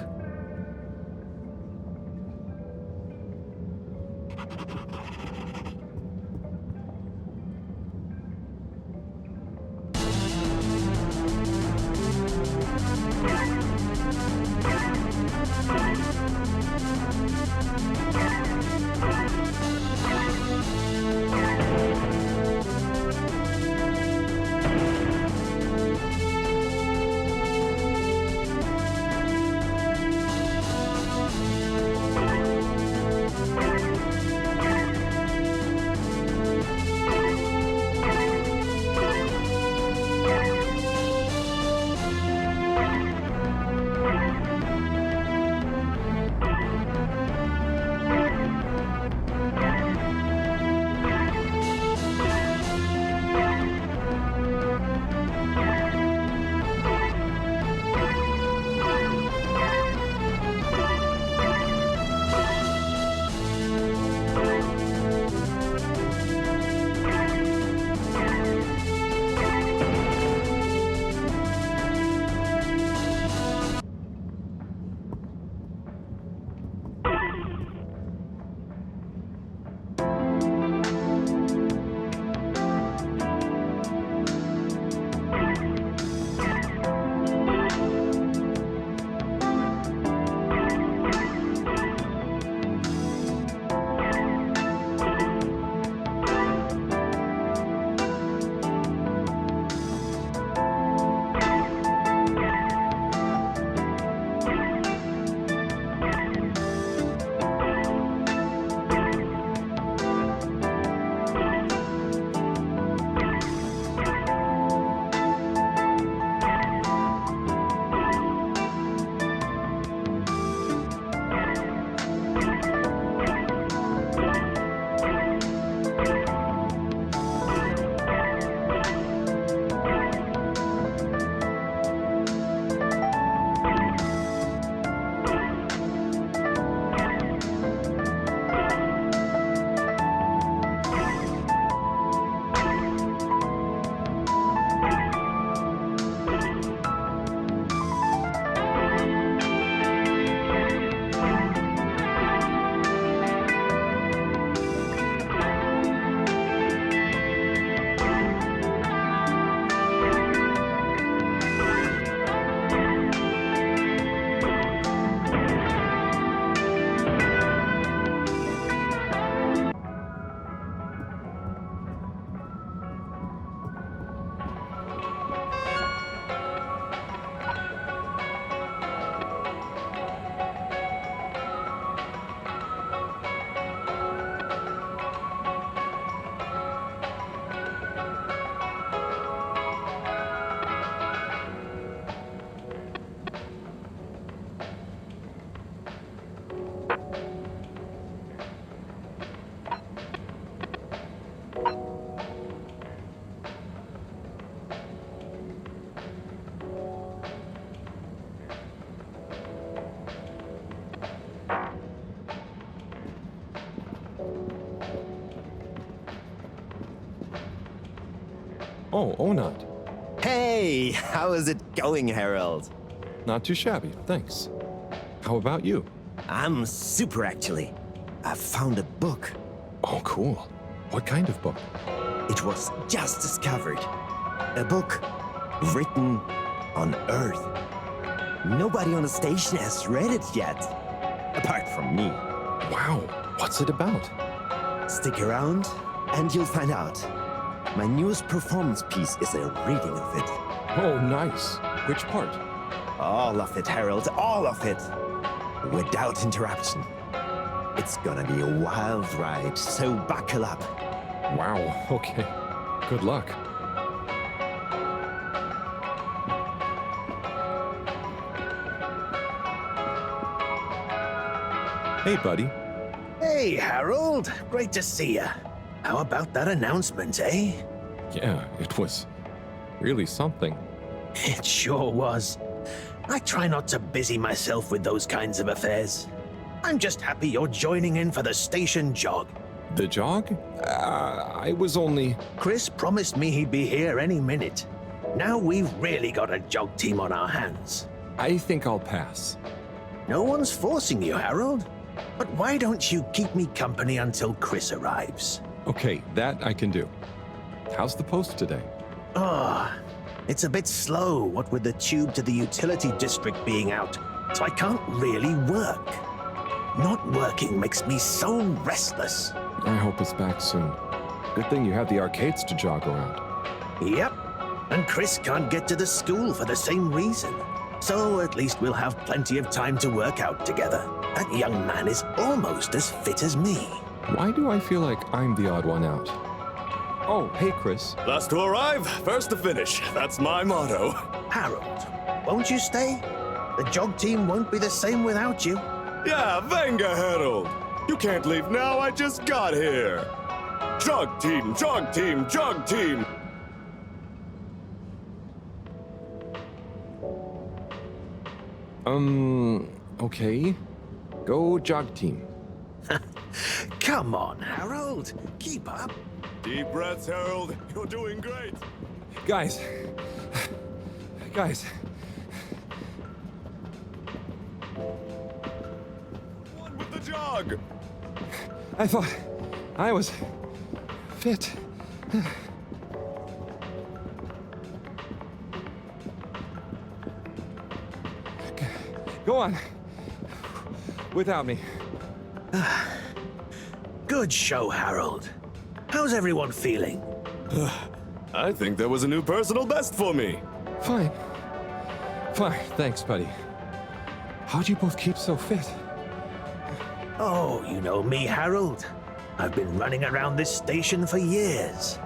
B: Oh, Onat.
Q: Hey, how is it going, Harold?
B: Not too shabby, thanks. How about you?
Q: I'm super, actually. I found a book.
B: Oh, cool. What kind of book?
Q: It was just discovered. A book written on Earth. Nobody on the station has read it yet, apart from me.
B: Wow, what's it about?
Q: Stick around, and you'll find out. My newest performance piece is a reading of it.
B: Oh, nice. Which part?
Q: All of it, Harold, all of it. Without interruption. It's gonna be a wild ride, so buckle up.
B: Wow, okay. Good luck. Hey, buddy.
R: Hey, Harold. Great to see ya. How about that announcement, eh?
B: Yeah, it was really something.
R: It sure was. I try not to busy myself with those kinds of affairs. I'm just happy you're joining in for the station jog.
B: The jog? I was only...
R: Chris promised me he'd be here any minute. Now we've really got a jog team on our hands.
B: I think I'll pass.
R: No one's forcing you, Harold. But why don't you keep me company until Chris arrives?
B: Okay, that I can do. How's the post today?
R: Oh, it's a bit slow, what with the tube to the utility district being out, so I can't really work. Not working makes me so restless.
B: I hope it's back soon. Good thing you have the arcades to jog around.
R: Yep, and Chris can't get to the school for the same reason. So at least we'll have plenty of time to work out together. That young man is almost as fit as me.
B: Why do I feel like I'm the odd one out? Oh, hey, Chris.
M: Last to arrive, first to finish. That's my motto.
R: Harold, won't you stay? The jog team won't be the same without you.
M: Yeah, venga, Harold. You can't leave now, I just got here. Jog team, jog team, jog team.
B: Okay. Go jog team.
R: Come on, Harold. Keep up.
M: Deep breaths, Harold. You're doing great.
B: Guys.
M: One with the jog.
B: I thought I was fit. Go on. Without me.
R: Good show, Harold. How's everyone feeling?
M: I think there was a new personal best for me.
B: Fine. Thanks, buddy. How'd you both keep so fit?
R: Oh, you know me, Harold. I've been running around this station for years.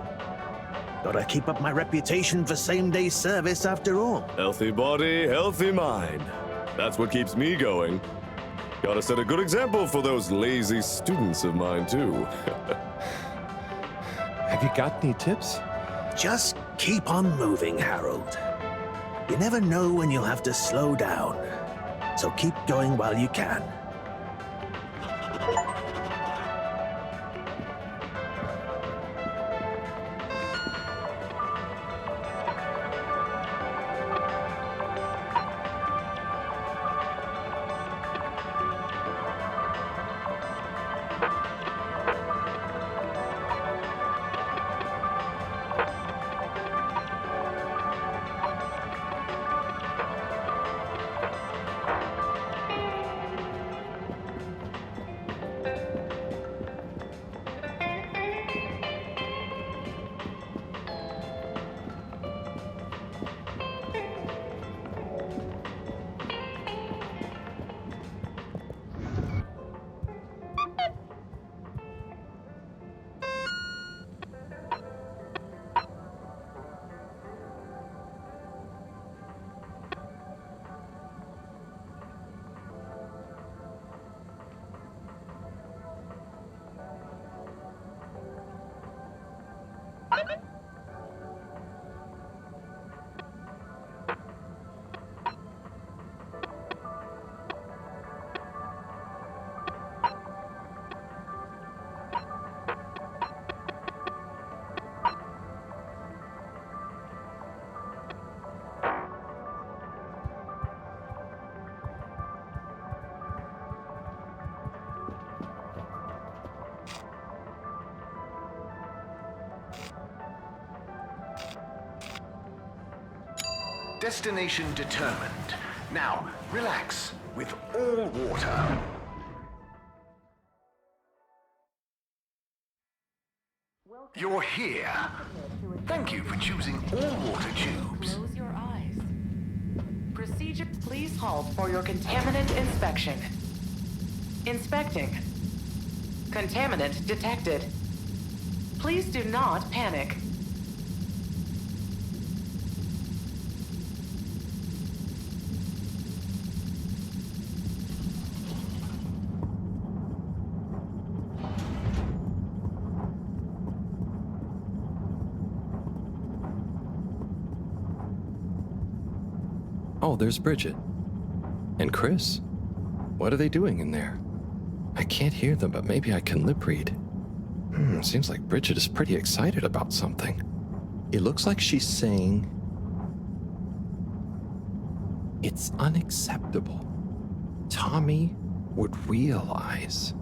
R: Gotta keep up my reputation for same-day service after all.
M: Healthy body, healthy mind. That's what keeps me going. Gotta set a good example for those lazy students of mine, too.
B: Have you got any tips?
R: Just keep on moving, Harold. You never know when you'll have to slow down. So keep going while you can.
D: Destination determined. Now, relax with all water. You're here. Thank you for choosing all water tubes.
S: Close your eyes. Procedure, please halt for your contaminant inspection. Inspecting. Contaminant detected. Please do not panic.
B: Oh, there's Bridget. And Chris. What are they doing in there? I can't hear them, but maybe I can lip read. Seems like Bridget is pretty excited about something. It looks like she's saying, it's unacceptable. Tommy would realize.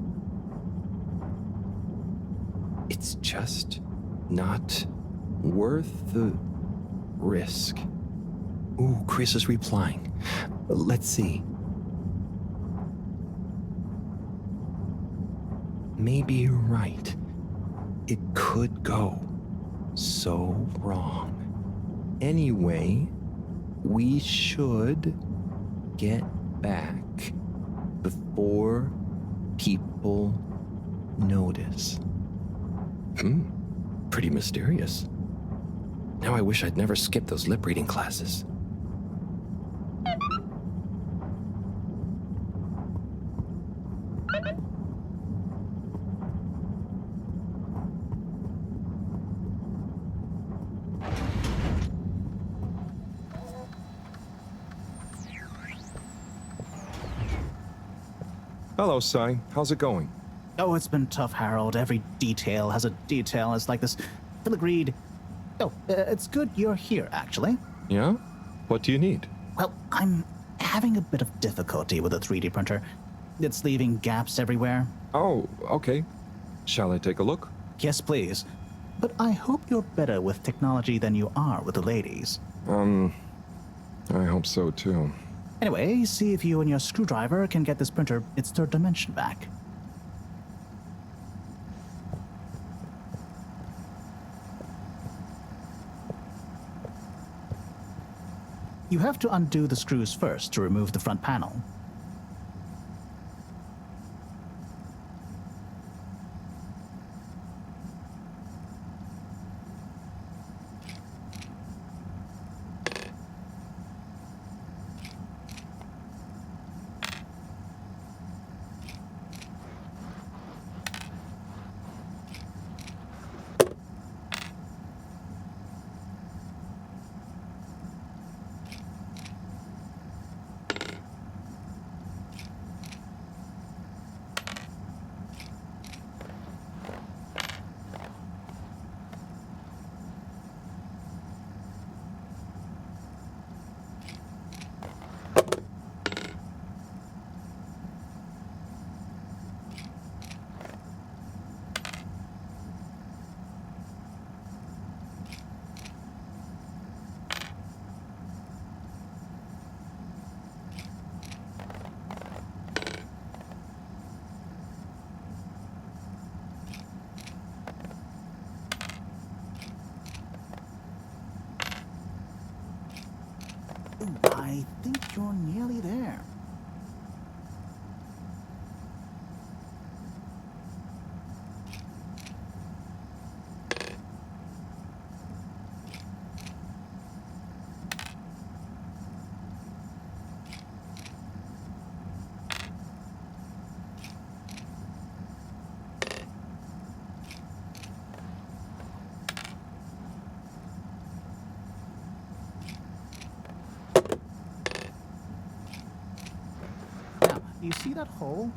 B: It's just not worth the risk. Ooh, Chris is replying. Let's see. Maybe you're right. It could go so wrong. Anyway, we should get back before people notice. Pretty mysterious. Now I wish I'd never skipped those lip reading classes. Hello, Sai. How's it going?
N: Oh, it's been tough, Harold. Every detail has a detail. It's like this filigreed. Oh, it's good you're here, actually.
B: Yeah? What do you need?
N: Well, I'm having a bit of difficulty with the 3D printer. It's leaving gaps everywhere.
B: Oh, okay. Shall I take a look?
N: Yes, please. But I hope you're better with technology than you are with the ladies.
B: I hope so too.
N: Anyway, see if you and your screwdriver can get this printer its third dimension back. You have to undo the screws first to remove the front panel. I think you're nearly there. You see that hole?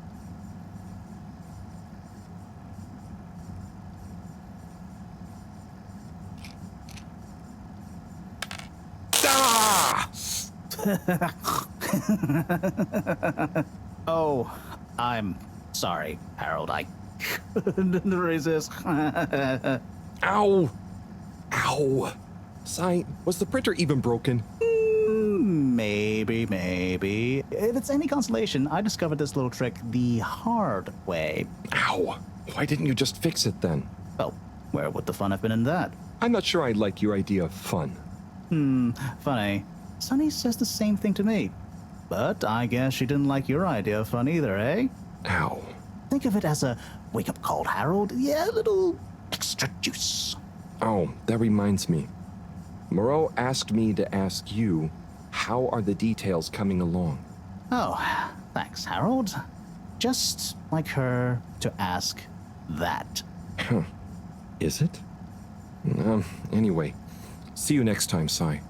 B: Ah!
N: Oh, I'm sorry, Harold. I couldn't resist.
B: Ow! Ow! Sai, was the printer even broken?
N: Maybe. If it's any consolation, I discovered this little trick the hard way.
B: Ow! Why didn't you just fix it then?
N: Well, where would the fun have been in that?
B: I'm not sure I like your idea of fun.
N: Funny. Sunny says the same thing to me. But I guess she didn't like your idea of fun either, eh?
B: Ow.
N: Think of it as a wake-up call, Harold. Yeah, a little extra juice.
B: Oh, that reminds me. Moreau asked me to ask you, how are the details coming along?
N: Oh, thanks, Harold. Just like her to ask that.
B: Huh. Is it? Anyway, see you next time, Sai.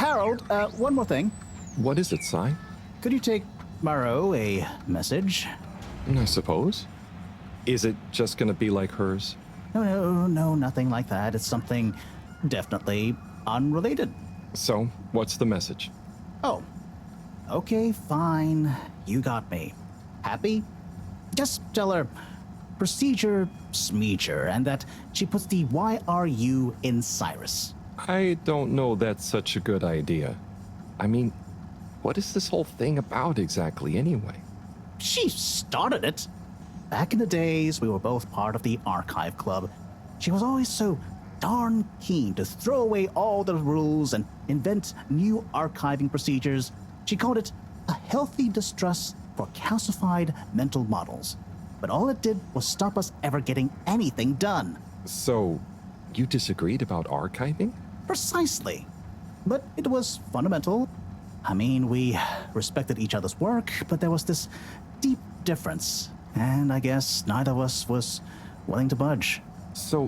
N: Harold, one more thing.
B: What is it, Si?
N: Could you take Marot a message?
B: I suppose. Is it just gonna be like hers?
N: No, nothing like that. It's something definitely unrelated.
B: So, what's the message?
N: Oh, okay, fine. You got me. Happy? Just tell her procedure smeecher and that she puts the YRU in Cyrus.
B: I don't know that's such a good idea. I mean, what is this whole thing about exactly anyway?
N: She started it. Back in the days, we were both part of the archive club. She was always so darn keen to throw away all the rules and invent new archiving procedures. She called it a healthy distrust for calcified mental models. But all it did was stop us ever getting anything done.
B: So, you disagreed about archiving?
N: Precisely. But it was fundamental. I mean, we respected each other's work, but there was this deep difference. And I guess neither of us was willing to budge.
B: So,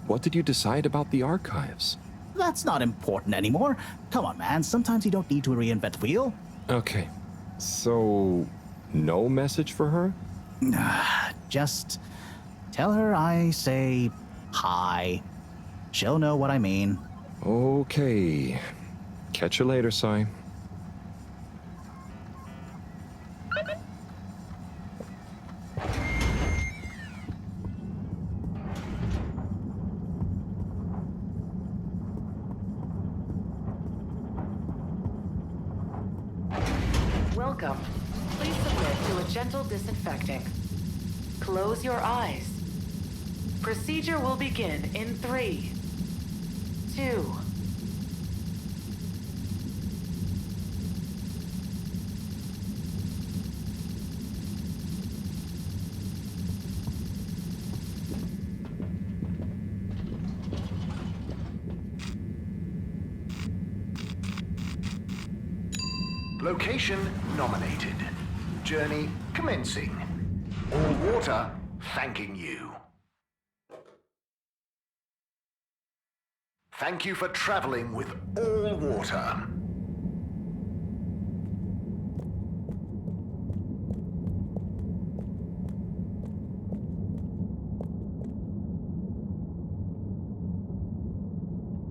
B: what did you decide about the archives?
N: That's not important anymore. Come on, man. Sometimes you don't need to reinvent the wheel.
B: Okay. So, no message for her?
N: Just tell her I say hi. She'll know what I mean.
B: Okay. Catch you later, Si.
S: Welcome. Please submit to a gentle disinfecting. Close your eyes. Procedure will begin in 3, 2.
D: Location nominated. Journey commencing. All water thanking you. Thank you for traveling with all water.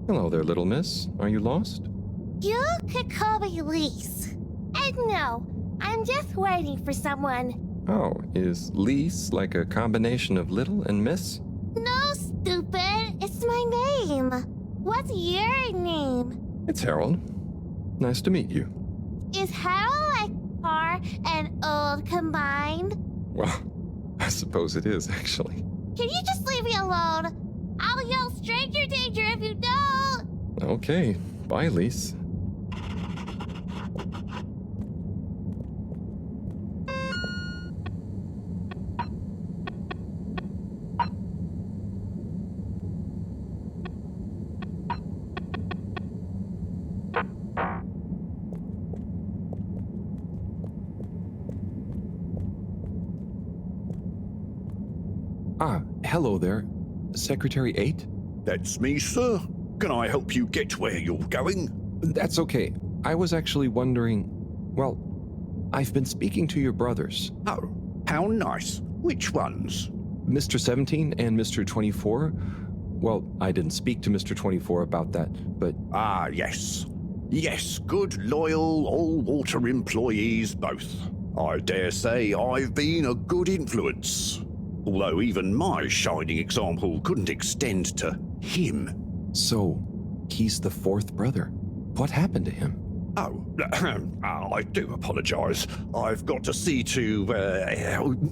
B: Hello there, little miss. Are you lost?
T: You could call me Lise. And no, I'm just waiting for someone.
B: Oh, is Lise like a combination of little and miss?
T: No, stupid. It's my name. What's your name?
B: It's Harold. Nice to meet you.
T: Is Harold like car and old combined?
B: Well, I suppose it is, actually.
T: Can you just leave me alone? I'll yell stranger danger if you don't.
B: Okay, bye, Lise. Hello there. Secretary 8?
K: That's me, sir. Can I help you get where you're going?
B: That's okay. I was actually wondering... Well, I've been speaking to your brothers.
K: Oh, how nice. Which ones?
B: Mr. 17 and Mr. 24. Well, I didn't speak to Mr. 24 about that, but...
K: Ah, yes. Yes, good, loyal, all-water employees both. I dare say I've been a good influence. Although even my shining example couldn't extend to him.
B: So, he's the fourth brother. What happened to him?
K: Oh, I do apologize. I've got to see to,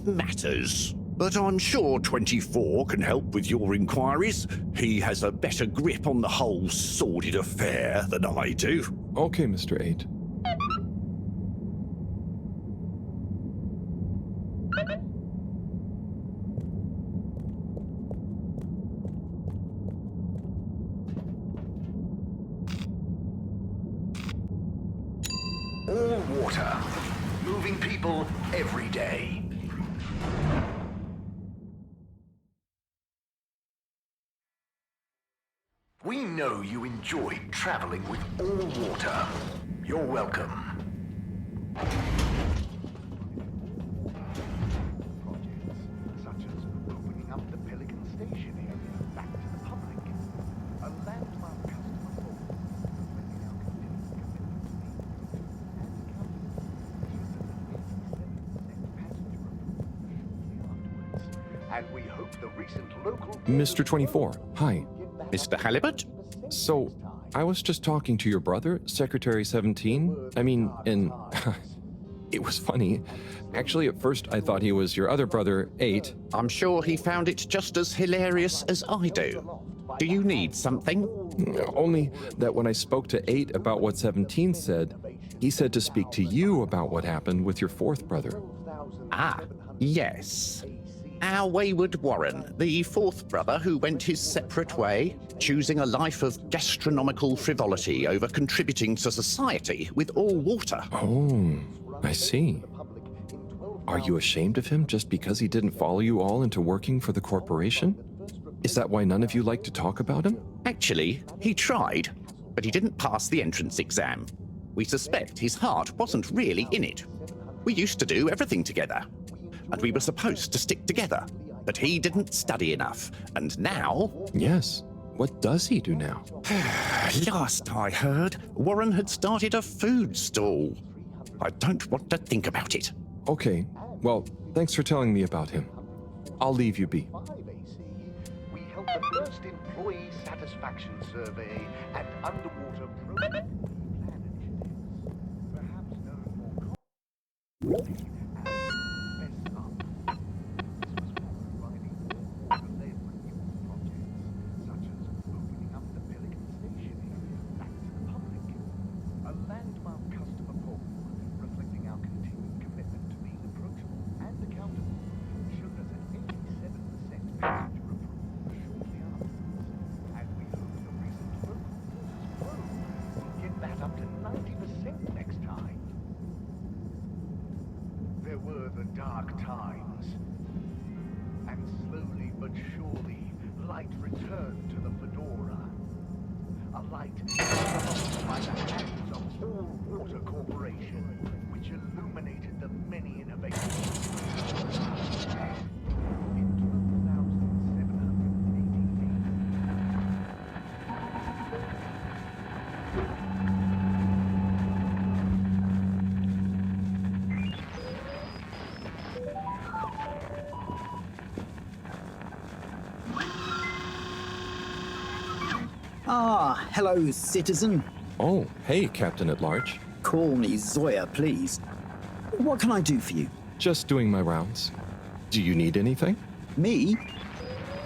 K: matters. But I'm sure 24 can help with your inquiries. He has a better grip on the whole sordid affair than I do.
B: Okay, Mr. 8.
D: All water. Moving people every day. We know you enjoyed traveling with all water. You're welcome.
J: Such as opening up the Pelican Station area back to the public. A landmark customer forum reflecting our continued commitment to being and we hope the recent local...
B: Mr. 24, hi.
C: Mr. Halibut?
B: So, I was just talking to your brother, Secretary 17. And it was funny. Actually, at first I thought he was your other brother, 8.
C: I'm sure he found it just as hilarious as I do. Do you need something?
B: Only that when I spoke to 8 about what 17 said, he said to speak to you about what happened with your 4th brother.
C: Ah, yes. Our wayward Warren, the 4th brother who went his separate way, choosing a life of gastronomical frivolity over contributing to society with all water.
B: Oh, I see. Are you ashamed of him just because he didn't follow you all into working for the corporation? Is that why none of you like to talk about him?
C: Actually, he tried, but he didn't pass the entrance exam. We suspect his heart wasn't really in it. We used to do everything together, and we were supposed to stick together, but he didn't study enough, and now...
B: Yes. What does he do now?
C: Last I heard, Warren had started a food stall. I don't want to think about it.
B: Okay, well, thanks for telling me about him. I'll leave you be.
J: We held the first employee satisfaction survey and underwater program. Perhaps known more dark times. And slowly but surely, light returned to the Fedora. A light by the hands of All Water Corporation, which illuminated the many innovations.
H: Ah, hello, citizen.
B: Oh, hey, Captain at Large.
H: Call me Zoya, please. What can I do for you?
B: Just doing my rounds. Do you need anything?
H: Me?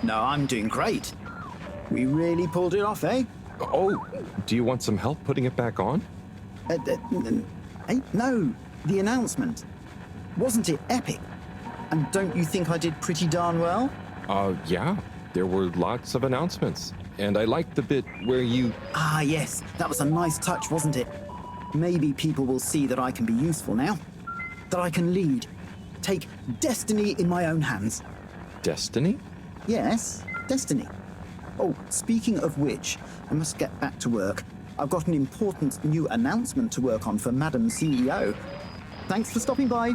H: No, I'm doing great. We really pulled it off, eh?
B: Oh, do you want some help putting it back on?
H: No, the announcement. Wasn't it epic? And don't you think I did pretty darn well?
B: Yeah. There were lots of announcements. And I liked the bit where you...
H: Ah, yes. That was a nice touch, wasn't it? Maybe people will see that I can be useful now. That I can lead. Take destiny in my own hands.
B: Destiny?
H: Yes, destiny. Oh, speaking of which, I must get back to work. I've got an important new announcement to work on for Madam CEO. Thanks for stopping by.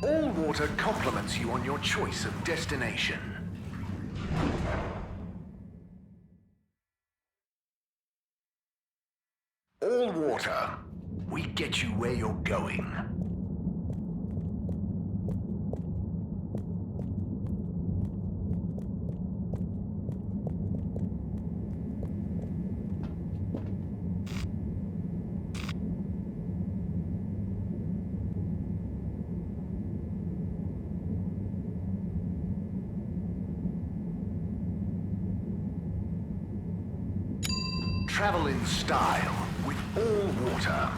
D: All Water compliments you on your choice of destination. All Water, we get you where you're going. Travel in style with all water.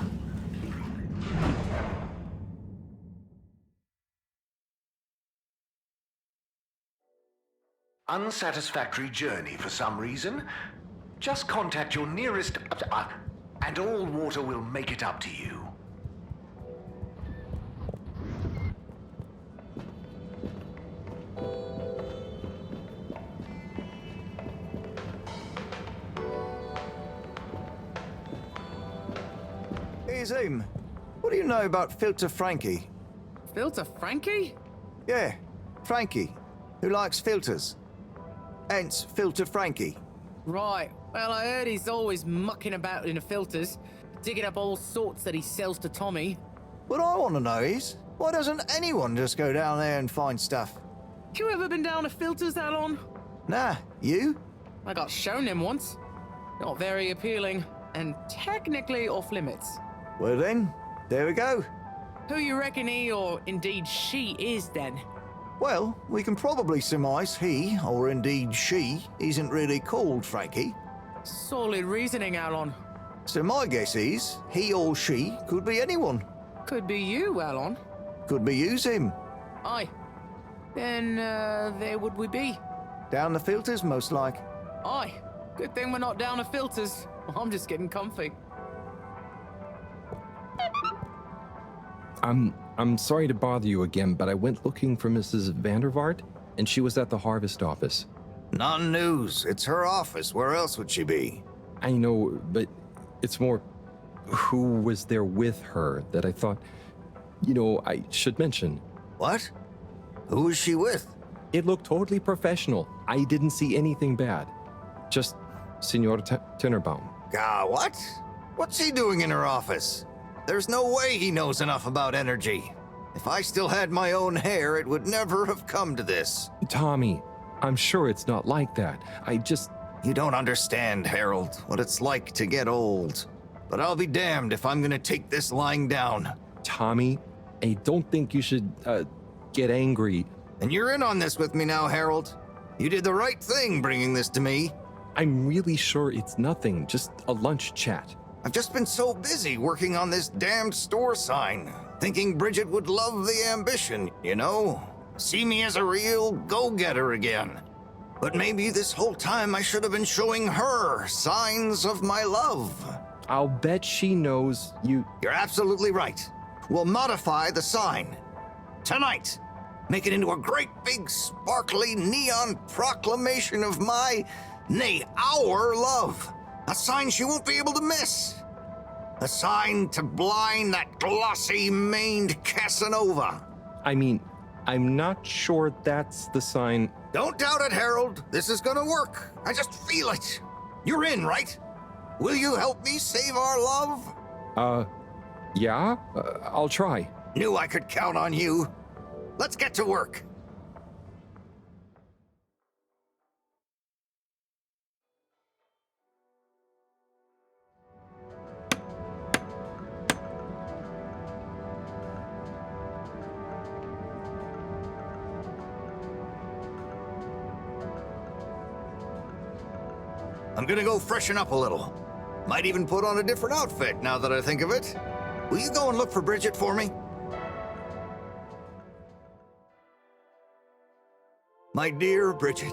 D: Unsatisfactory journey for some reason? Just contact your nearest... and all water will make it up to you.
J: Hey, Zoom. What do you know about Filter Frankie?
F: Filter Frankie?
J: Yeah, Frankie, who likes filters. Hence, Filter Frankie.
F: Right. Well, I heard he's always mucking about in the filters, digging up all sorts that he sells to Tommy.
J: What I want to know is, why doesn't anyone just go down there and find stuff?
F: You ever been down to filters, Alon?
J: Nah, you?
F: I got shown them once. Not very appealing, and technically off limits.
J: Well then, there we go.
F: Who you reckon he, or indeed she, is then?
J: Well, we can probably surmise he, or indeed she, isn't really called Frankie.
F: Solid reasoning, Alon.
J: So my guess is, he or she could be anyone.
F: Could be you, Alon.
J: Could be you, Zim.
F: Aye. Then, there would we be?
J: Down the filters, most like.
F: Aye. Good thing we're not down to filters. I'm just getting comfy.
B: I'm sorry to bother you again, but I went looking for Mrs. Vandervaart, and she was at the harvest office.
J: Non-news. It's her office. Where else would she be?
B: I know, but it's more who was there with her that I thought, I should mention.
J: What? Who was she with?
B: It looked totally professional. I didn't see anything bad. Just Senor Tinnerbaum.
J: What? What's he doing in her office? There's no way he knows enough about energy. If I still had my own hair, it would never have come to this.
B: Tommy, I'm sure it's not like that.
J: You don't understand, Harold, what it's like to get old. But I'll be damned if I'm gonna take this lying down.
B: Tommy, I don't think you should, get angry.
J: And you're in on this with me now, Harold. You did the right thing bringing this to me.
B: I'm really sure it's nothing, just a lunch chat.
J: I've just been so busy working on this damned store sign, thinking Bridget would love the ambition, See me as a real go-getter again. But maybe this whole time I should have been showing her signs of my love.
B: I'll bet she knows you...
J: You're absolutely right. We'll modify the sign. Tonight. Make it into a great big sparkly neon proclamation of our love. A sign she won't be able to miss. A sign to blind that glossy-maned Casanova.
B: I mean, I'm not sure that's the sign.
J: Don't doubt it, Harold. This is gonna work. I just feel it. You're in, right? Will you help me save our love?
B: Yeah? I'll try.
J: Knew I could count on you. Let's get to work. I'm gonna go freshen up a little. Might even put on a different outfit now that I think of it. Will you go and look for Bridget for me? My dear Bridget,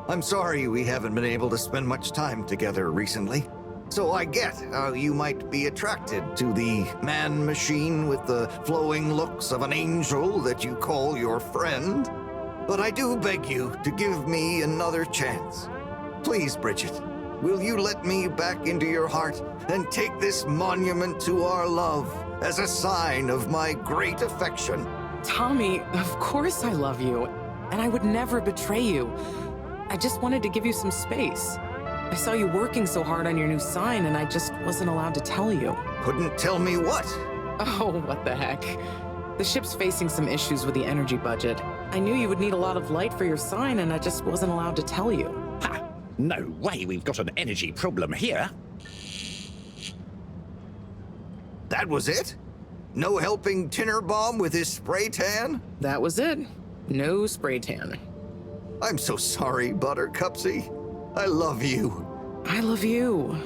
J: I'm sorry we haven't been able to spend much time together recently. So I get how you might be attracted to the man-machine with the flowing looks of an angel that you call your friend. But I do beg you to give me another chance. Please, Bridget, will you let me back into your heart and take this monument to our love as a sign of my great affection?
F: Tommy, of course I love you, and I would never betray you. I just wanted to give you some space. I saw you working so hard on your new sign, and I just wasn't allowed to tell you.
J: Couldn't tell me what?
F: Oh, what the heck. The ship's facing some issues with the energy budget. I knew you would need a lot of light for your sign, and I just wasn't allowed to tell you.
C: Ha! No way we've got an energy problem here.
J: That was it? No helping Tinnerbomb with his spray tan?
F: That was it. No spray tan.
J: I'm so sorry, Buttercupsy. I love you.
F: I love you.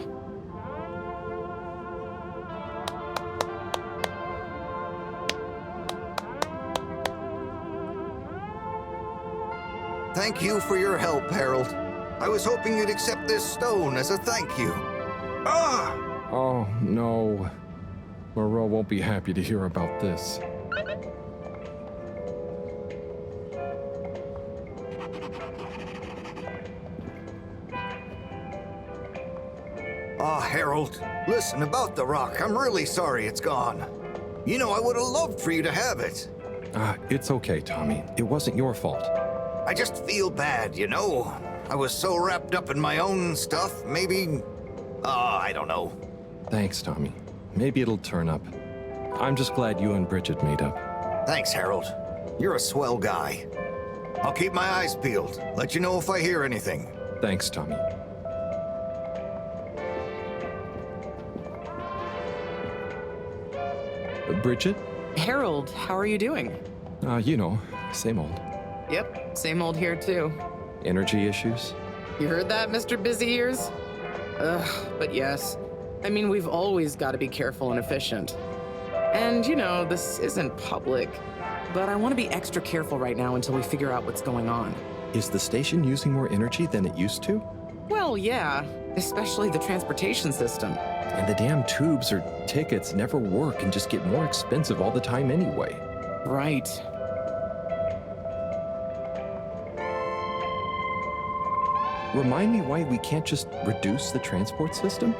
J: Thank you for your help, Harold. I was hoping you'd accept this stone as a thank you. Ah!
B: Oh, no. Moreau won't be happy to hear about this.
J: Ah, Harold, listen, about the rock, I'm really sorry it's gone. You know, I would have loved for you to have it.
B: It's okay, Tommy. It wasn't your fault.
J: I just feel bad, you know? I was so wrapped up in my own stuff, maybe... I don't know.
B: Thanks, Tommy. Maybe it'll turn up. I'm just glad you and Bridget made up.
J: Thanks, Harold. You're a swell guy. I'll keep my eyes peeled. Let you know if I hear anything.
B: Thanks, Tommy. Bridget?
F: Harold, how are you doing?
B: You know, same old.
F: Yep, same old here too.
B: Energy issues?
F: You heard that, Mr. Busy Ears? But yes. I mean, we've always got to be careful and efficient. And, you know, this isn't public, but I want to be extra careful right now until we figure out what's going on.
B: Is the station using more energy than it used to?
F: Well, yeah, especially the transportation system.
B: And the damn tubes or tickets never work and just get more expensive all the time anyway.
F: Right.
B: Remind me why we can't just reduce the transport system?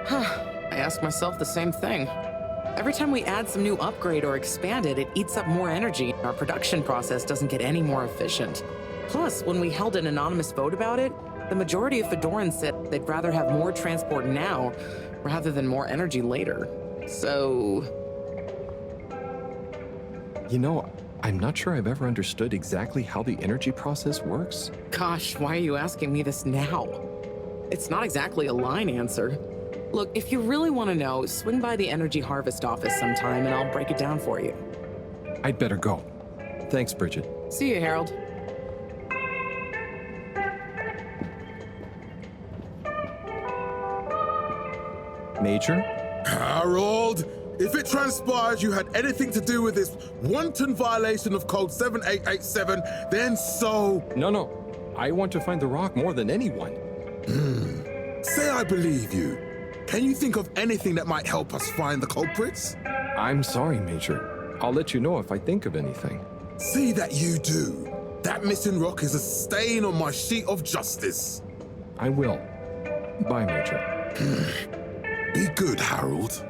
F: I ask myself the same thing. Every time we add some new upgrade or expand it, it eats up more energy. Our production process doesn't get any more efficient. Plus, when we held an anonymous vote about it, the majority of Fedorans said they'd rather have more transport now rather than more energy later. So...
B: You know, I'm not sure I've ever understood exactly how the energy process works.
F: Gosh, why are you asking me this now? It's not exactly a line answer. Look, if you really want to know, swing by the Energy Harvest office sometime and I'll break it down for you.
B: I'd better go. Thanks, Bridget.
F: See you, Harold.
B: Major?
A: Harold! If it transpires you had anything to do with this wanton violation of Code 7887, then so...
B: No. I want to find the rock more than anyone.
A: Say I believe you. Can you think of anything that might help us find the culprits?
B: I'm sorry, Major. I'll let you know if I think of anything.
A: See that you do. That missing rock is a stain on my sheet of justice.
B: I will. Bye, Major.
A: Be good, Harold.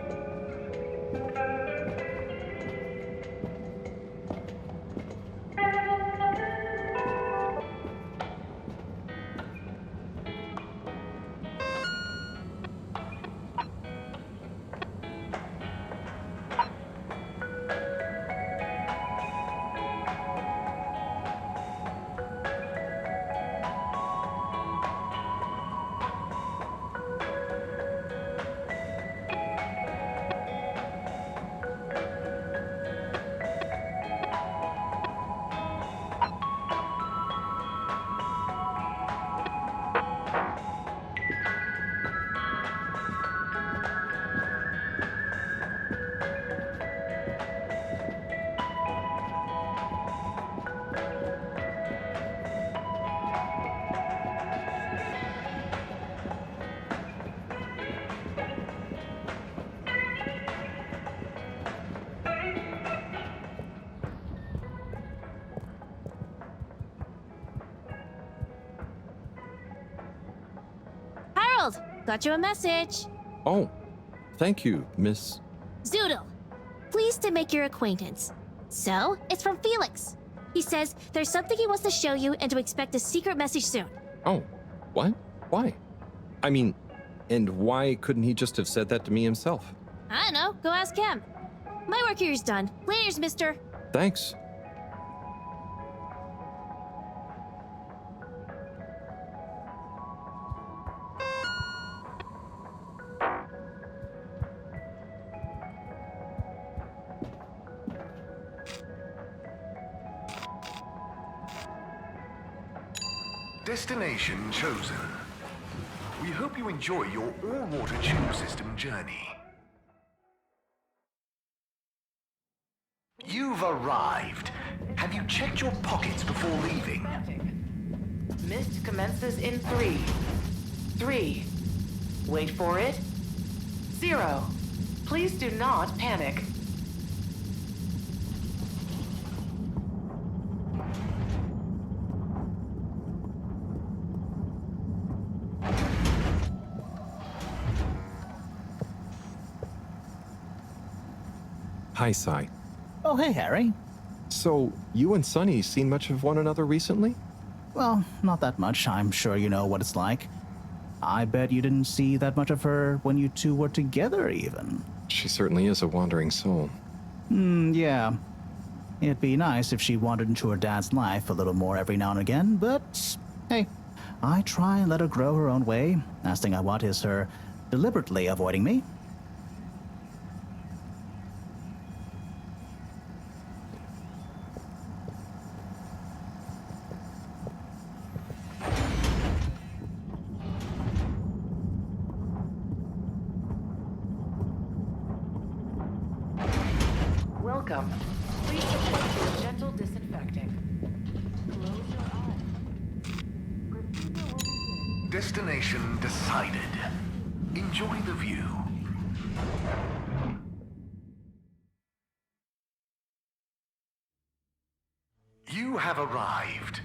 T: Got you a message.
B: Oh, thank you, Miss...
T: Zoodle. Pleased to make your acquaintance. So, it's from Felix. He says there's something he wants to show you and to expect a secret message soon.
B: Oh, what? Why? I mean, and why couldn't he just have said that to me himself?
T: I don't know. Go ask him. My work here's done. Laters, mister.
B: Thanks.
D: Destination chosen. We hope you enjoy your all-water tube system journey. You've arrived. Have you checked your pockets before leaving?
S: Mist commences in 3. 3. Wait for it. 0. Please do not panic.
B: Hi, Sai.
N: Oh, hey, Harry.
B: So, you and Sunny seen much of one another recently?
N: Well, not that much. I'm sure you know what it's like. I bet you didn't see that much of her when you two were together, even.
B: She certainly is a wandering soul.
N: Yeah. It'd be nice if she wandered into her dad's life a little more every now and again, but hey, I try and let her grow her own way. Last thing I want is her deliberately avoiding me.
S: Welcome. Please submit to gentle disinfecting. Close your eyes.
D: Destination decided. Enjoy the view. You have arrived.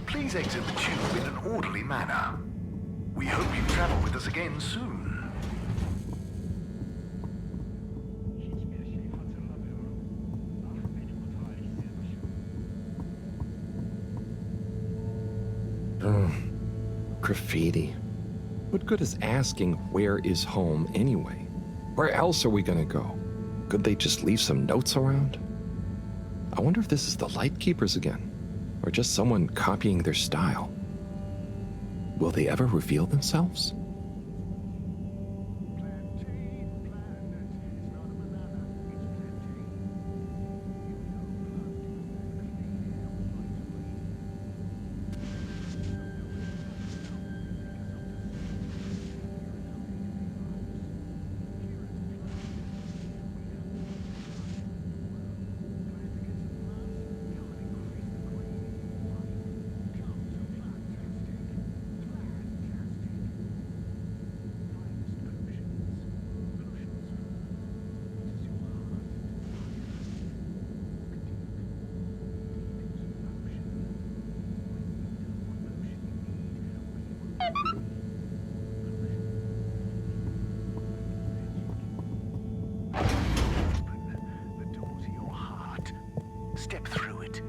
D: Please exit the tube in an orderly manner. We hope you travel with us again soon.
B: Graffiti. What good is asking where is home anyway? Where else are we gonna go? Could they just leave some notes around? I wonder if this is the Lightkeepers again, or just someone copying their style. Will they ever reveal themselves?
D: Step through it.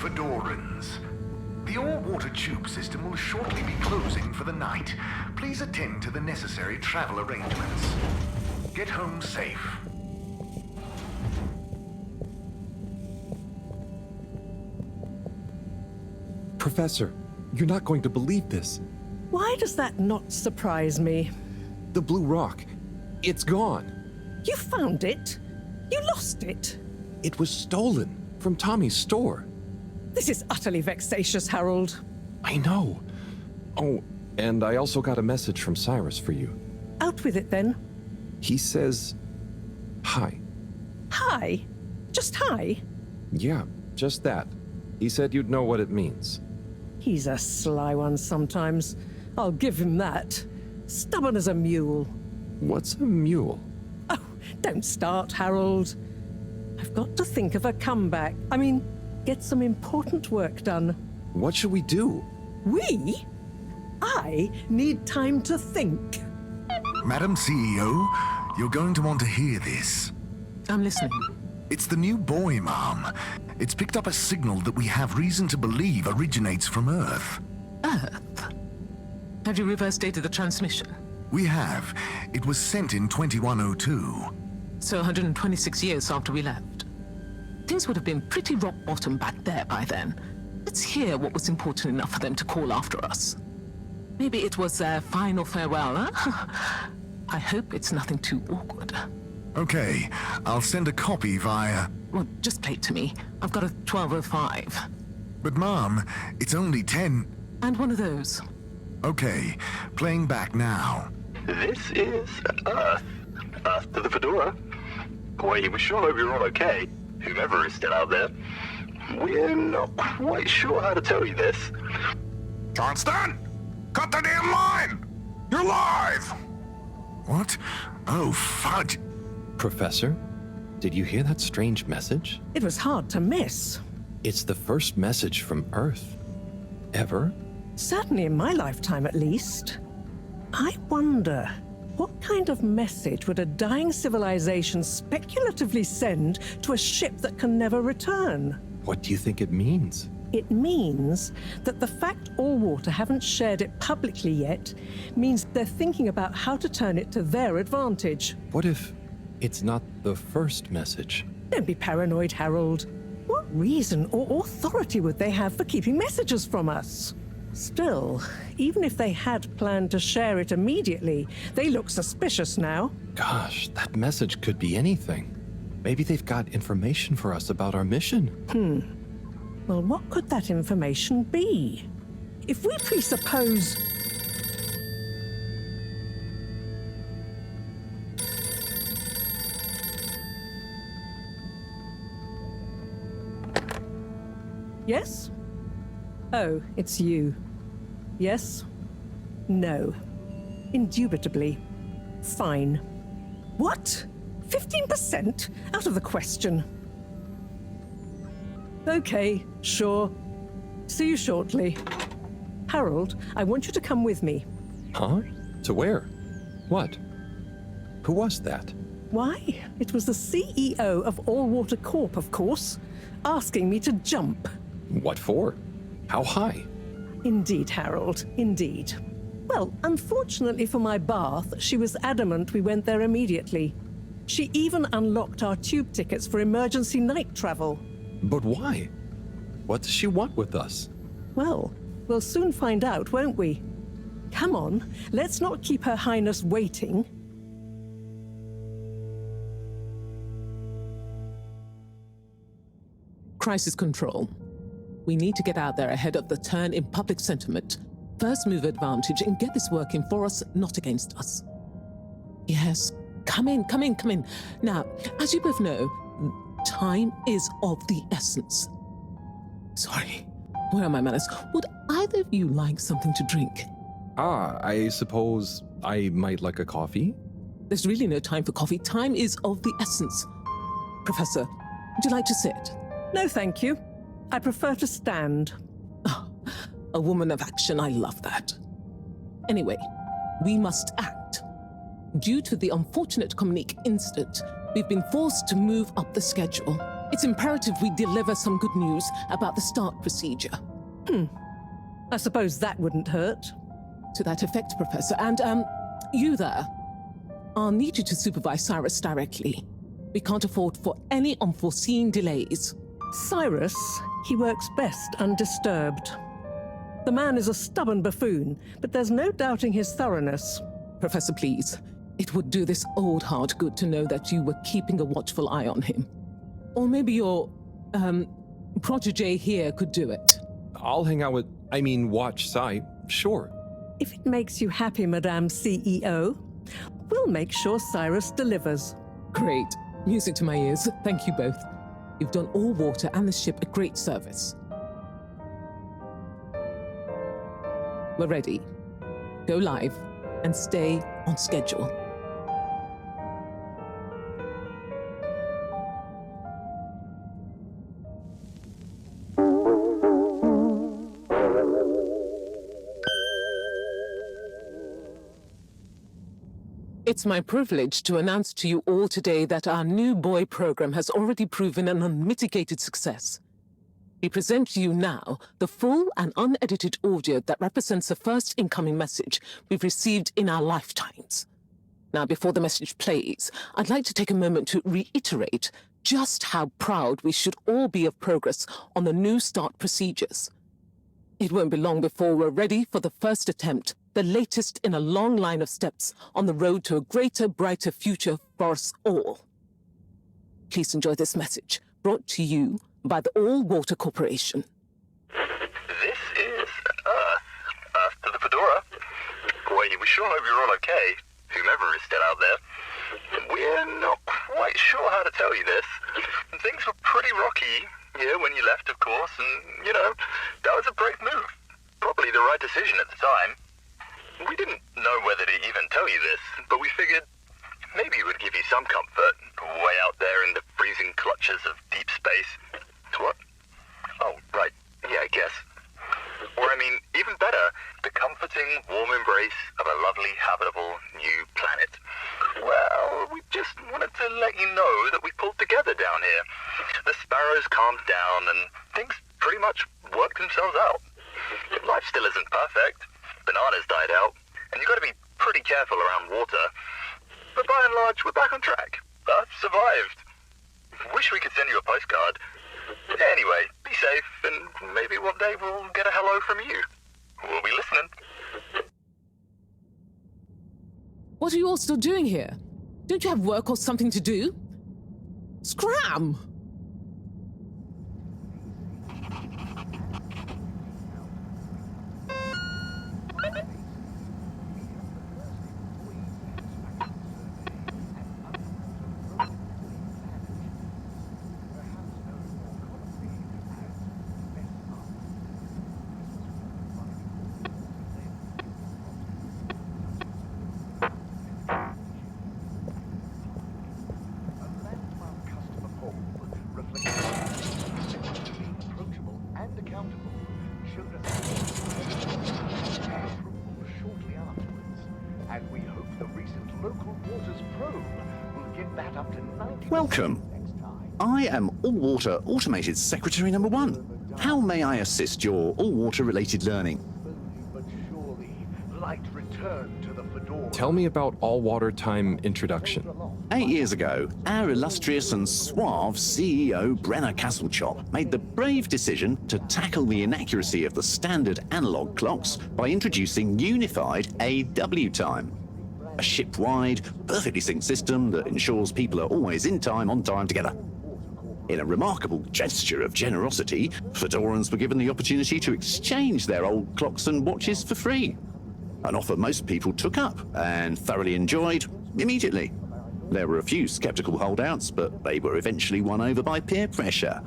D: Fedorans. The all-water tube system will shortly be closing for the night. Please attend to the necessary travel arrangements. Get home safe.
B: Professor, you're not going to believe this.
I: Why does that not surprise me?
B: The blue rock. It's gone.
I: You found it? You lost it?
B: It was stolen from Tommy's store.
I: This is utterly vexatious, Harold.
B: I know. Oh, and I also got a message from Cyrus for you.
I: Out with it, then.
B: He says, hi.
I: Hi? Just hi?
B: Yeah, just that. He said you'd know what it means.
I: He's a sly one sometimes. I'll give him that. Stubborn as a mule.
B: What's a mule?
I: Oh, don't start, Harold. I've got to think of a comeback. I mean, get some important work done.
B: What should we do?
I: We? I need time to think.
G: Madam CEO, you're going to want to hear this.
O: I'm listening.
G: It's the new buoy, Mom. It's picked up a signal that we have reason to believe originates from Earth.
O: Earth? Have you reverse dated the transmission?
G: We have. It was sent in 2102.
O: So 126 years after we left. Things would have been pretty rock bottom back there by then. Let's hear what was important enough for them to call after us. Maybe it was their final farewell, huh? I hope it's nothing too awkward.
G: Okay, I'll send a copy via...
O: Well, just play it to me. I've got a 1205.
G: But Mom, it's only 10...
O: And one of those.
G: Okay, playing back now.
L: This is Earth. Earth to the Fedora. We sure hope you're all okay, whomever is still out there. We're not quite sure how to tell you this.
G: Johnston! Cut the damn line! You're live! What? Oh, fudge.
B: Professor, did you hear that strange message?
I: It was hard to miss.
B: It's the first message from Earth. Ever?
I: Certainly in my lifetime, at least. I wonder, what kind of message would a dying civilization speculatively send to a ship that can never return?
B: What do you think it means?
I: It means that the fact Allwater haven't shared it publicly yet means they're thinking about how to turn it to their advantage.
B: What if it's not the first message?
I: Don't be paranoid, Harold. What reason or authority would they have for keeping messages from us? Still, even if they had planned to share it immediately, they look suspicious now.
B: Gosh, that message could be anything. Maybe they've got information for us about our mission.
I: Well, what could that information be? If we presuppose... Yes? Oh, it's you. Yes? No. Indubitably. Fine. What? 15%? Out of the question. Okay, sure. See you shortly. Harold, I want you to come with me.
B: Huh? To where? What? Who was that?
I: Why, it was the CEO of Allwater Corp, of course, asking me to jump.
B: What for? How high?
I: Indeed, Harold, indeed. Well, unfortunately for my bath, she was adamant we went there immediately. She even unlocked our tube tickets for emergency night travel.
B: But why? What does she want with us?
I: Well, we'll soon find out, won't we? Come on, let's not keep Her Highness waiting.
O: Crisis control. We need to get out there ahead of the turn in public sentiment. First move advantage and get this working for us, not against us. Yes, come in. Now, as you both know, time is of the essence. Sorry, where are my manners? Would either of you like something to drink?
B: I suppose I might like a coffee?
O: There's really no time for coffee. Time is of the essence. Professor, would you like to sit?
I: No, thank you. I prefer to stand.
O: Oh, a woman of action, I love that. Anyway, we must act. Due to the unfortunate Communique incident, we've been forced to move up the schedule. It's imperative we deliver some good news about the start procedure.
I: I suppose that wouldn't hurt.
O: To that effect, Professor. And, you there. I'll need you to supervise Cyrus directly. We can't afford for any unforeseen delays.
I: Cyrus, he works best undisturbed. The man is a stubborn buffoon, but there's no doubting his thoroughness.
O: Professor, please. It would do this old heart good to know that you were keeping a watchful eye on him. Or maybe your, protege here could do it.
B: I'll hang out with, watch Cy, sure.
I: If it makes you happy, Madame CEO, we'll make sure Cyrus delivers.
O: Great. Music to my ears. Thank you both. You've done Allwater and the ship a great service. We're ready. Go live and stay on schedule. It's my privilege to announce to you all today that our new buoy program has already proven an unmitigated success. We present to you now the full and unedited audio that represents the first incoming message we've received in our lifetimes. Now, before the message plays, I'd like to take a moment to reiterate just how proud we should all be of progress on the new START procedures. It won't be long before we're ready for the first attempt, the latest in a long line of steps on the road to a greater, brighter future for us all. Please enjoy this message, brought to you by the All Water Corporation.
L: This is Earth. Earth to the Fedora. We sure hope you're all okay, whomever is still out there. We're not quite sure how to tell you this. Things were pretty rocky here when you left, of course, and, that was a brave move. Probably the right decision at the time. We didn't know whether to even tell you this, but we figured maybe it would give you some comfort, way out there in the freezing clutches of deep space. What? Oh, right. Yeah, I guess. Or, even better, the comforting, warm embrace of a lovely, habitable new planet. Well, we just wanted to let you know that we pulled together down here. The sparrows calmed down and things pretty much worked themselves out. Life still isn't perfect. Bananas died out, and you've got to be pretty careful around water. But by and large, we're back on track. Earth survived. Wish we could send you a postcard. Anyway, be safe, and maybe one day we'll get a hello from you. We'll be listening.
O: What are you all still doing here? Don't you have work or something to do? Scram!
C: Welcome. I am All Water Automated Secretary number 1. How may I assist your all water related learning?
B: Tell me about all water time introduction.
C: 8 years ago, our illustrious and suave CEO Brenner Castlechop made the brave decision to tackle the inaccuracy of the standard analog clocks by introducing unified AW time. A ship-wide, perfectly synced system that ensures people are always in time, on time, together. In a remarkable gesture of generosity, Fedorans were given the opportunity to exchange their old clocks and watches for free. An offer most people took up and thoroughly enjoyed immediately. There were a few skeptical holdouts, but they were eventually won over by peer pressure.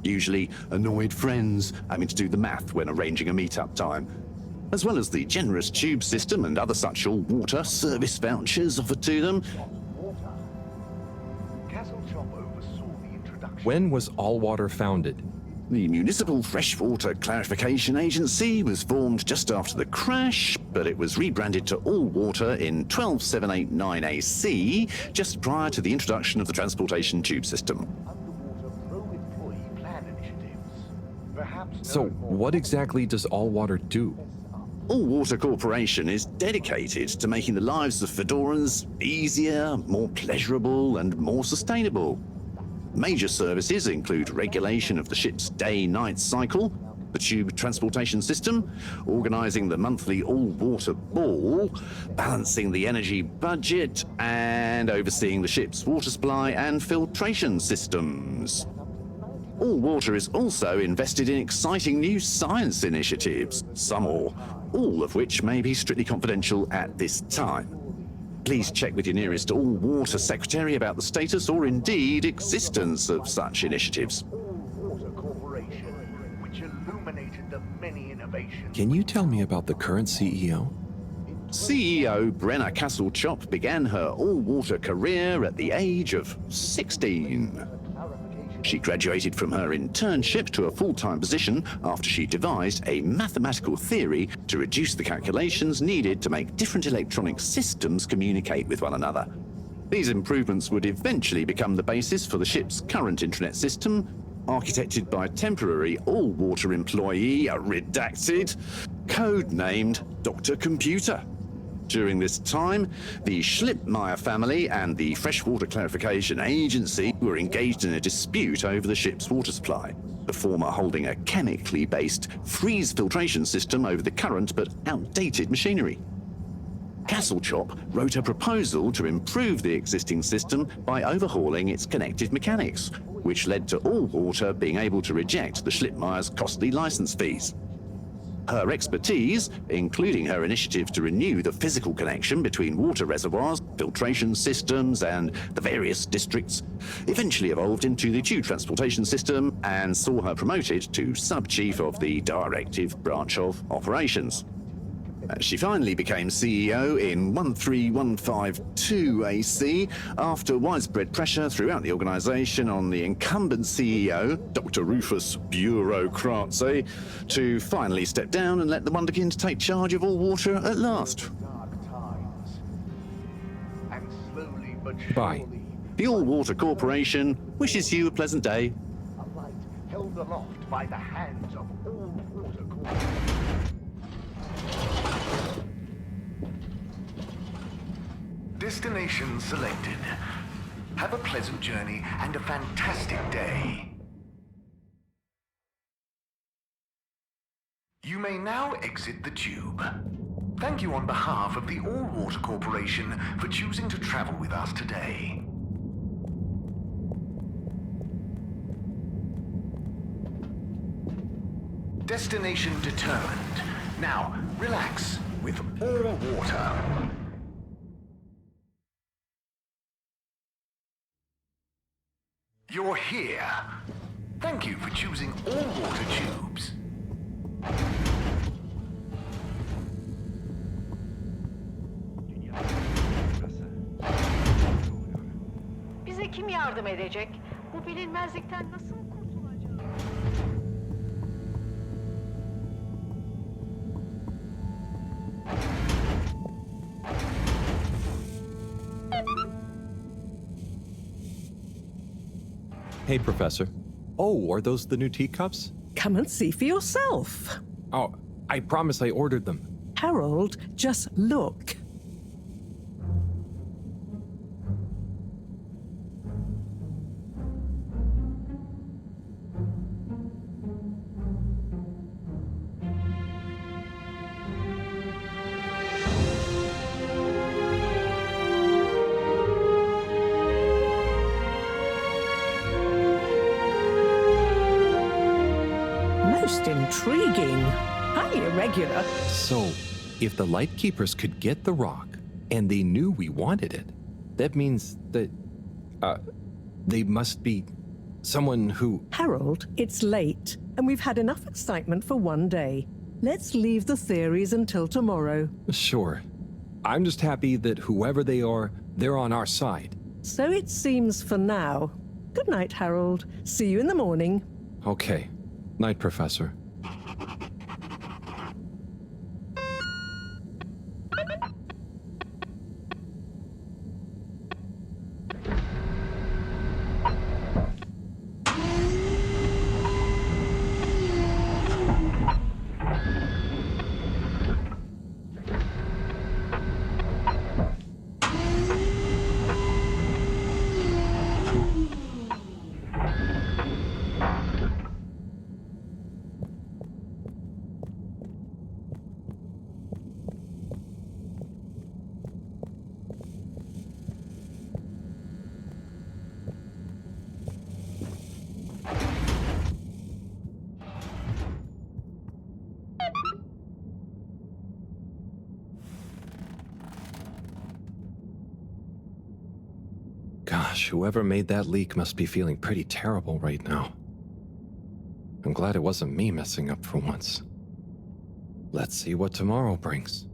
C: Usually annoyed friends having to do the math when arranging a meet-up time, as well as the generous tube system and other such all-water service vouchers offered to them.
B: When was All Water founded?
C: The Municipal Freshwater Clarification Agency was formed just after the crash, but it was rebranded to All Water in 12789 AC, just prior to the introduction of the transportation tube system.
B: So, what exactly does All Water do?
C: All Water Corporation is dedicated to making the lives of Fedorans easier, more pleasurable, and more sustainable. Major services include regulation of the ship's day-night cycle, the tube transportation system, organising the monthly all-water ball, balancing the energy budget, and overseeing the ship's water supply and filtration systems. All Water is also invested in exciting new science initiatives, some or all of which may be strictly confidential at this time. Please check with your nearest All Water Secretary about the status or indeed existence of such initiatives.
B: Can you tell me about the current CEO?
C: CEO Brenner Castlechop began her all-water career at the age of 16. She graduated from her internship to a full-time position after she devised a mathematical theory to reduce the calculations needed to make different electronic systems communicate with one another. These improvements would eventually become the basis for the ship's current intranet system, architected by a temporary all-water employee, redacted, codenamed Dr. Computer. During this time, the Schlippmeyer family and the Freshwater Clarification Agency were engaged in a dispute over the ship's water supply, the former holding a chemically based freeze filtration system over the current but outdated machinery. Castlechop wrote a proposal to improve the existing system by overhauling its connected mechanics, which led to All Water being able to reject the Schlippmeyer's costly license fees. Her expertise, including her initiative to renew the physical connection between water reservoirs, filtration systems, and the various districts, eventually evolved into the tube transportation system and saw her promoted to sub-chief of the directive branch of operations. She finally became CEO in 13152 AC after widespread pressure throughout the organization on the incumbent CEO, Dr. Rufus Bureaucratse, to finally step down and let the Wonderkins take charge of All Water at last.
B: Bye.
C: The All Water Corporation wishes you a pleasant day.
D: A light held aloft by the hands of All Water Corporation. Destination selected. Have a pleasant journey and a fantastic day. You may now exit the tube. Thank you on behalf of the All Water Corporation for choosing to travel with us today. Destination determined. Now, relax with All Water. You're here. Thank you for choosing All Water Tubes.
S: Bize kim yardım edecek? Bu bilinmezlikten nasıl kurtulacağız?
B: Hey, Professor. Oh, are those the new teacups?
I: Come and see for yourself.
B: Oh, I promise I ordered them.
I: Harold, just look. Most intriguing. Highly irregular.
B: So, if the Lightkeepers could get the rock, and they knew we wanted it, that means that, they must be someone who...
I: Harold, it's late, and we've had enough excitement for one day. Let's leave the theories until tomorrow.
B: Sure. I'm just happy that whoever they are, they're on our side.
I: So it seems for now. Good night, Harold. See you in the morning.
B: Okay. Night, Professor. Gosh, whoever made that leak must be feeling pretty terrible right now. I'm glad it wasn't me messing up for once. Let's see what tomorrow brings.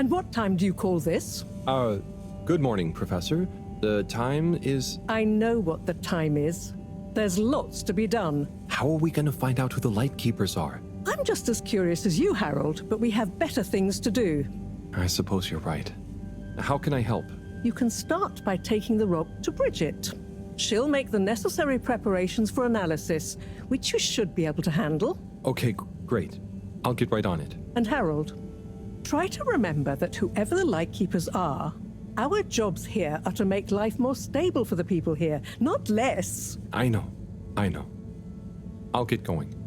I: And what time do you call this?
B: Good morning, Professor. The time is...
I: I know what the time is. There's lots to be done.
B: How are we going to find out who the Lightkeepers are?
I: I'm just as curious as you, Harold, but we have better things to do.
B: I suppose you're right. How can I help?
I: You can start by taking the rock to Bridget. She'll make the necessary preparations for analysis, which you should be able to handle.
B: Okay, great. I'll get right on it.
I: And Harold, try to remember that whoever the Lightkeepers are, our jobs here are to make life more stable for the people here, not less.
B: I know. I'll get going.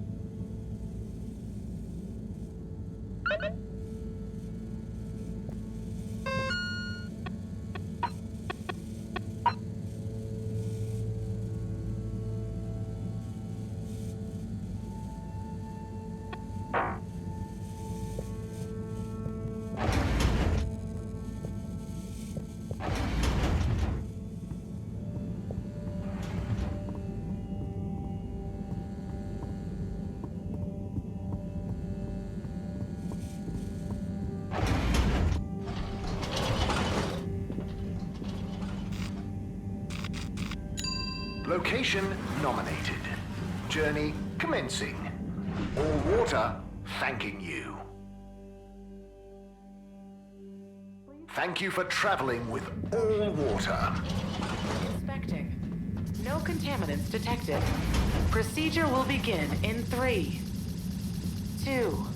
D: Location nominated. Journey commencing. All water thanking you. Thank you for traveling with all water.
S: Inspecting. No contaminants detected. Procedure will begin in 3, 2,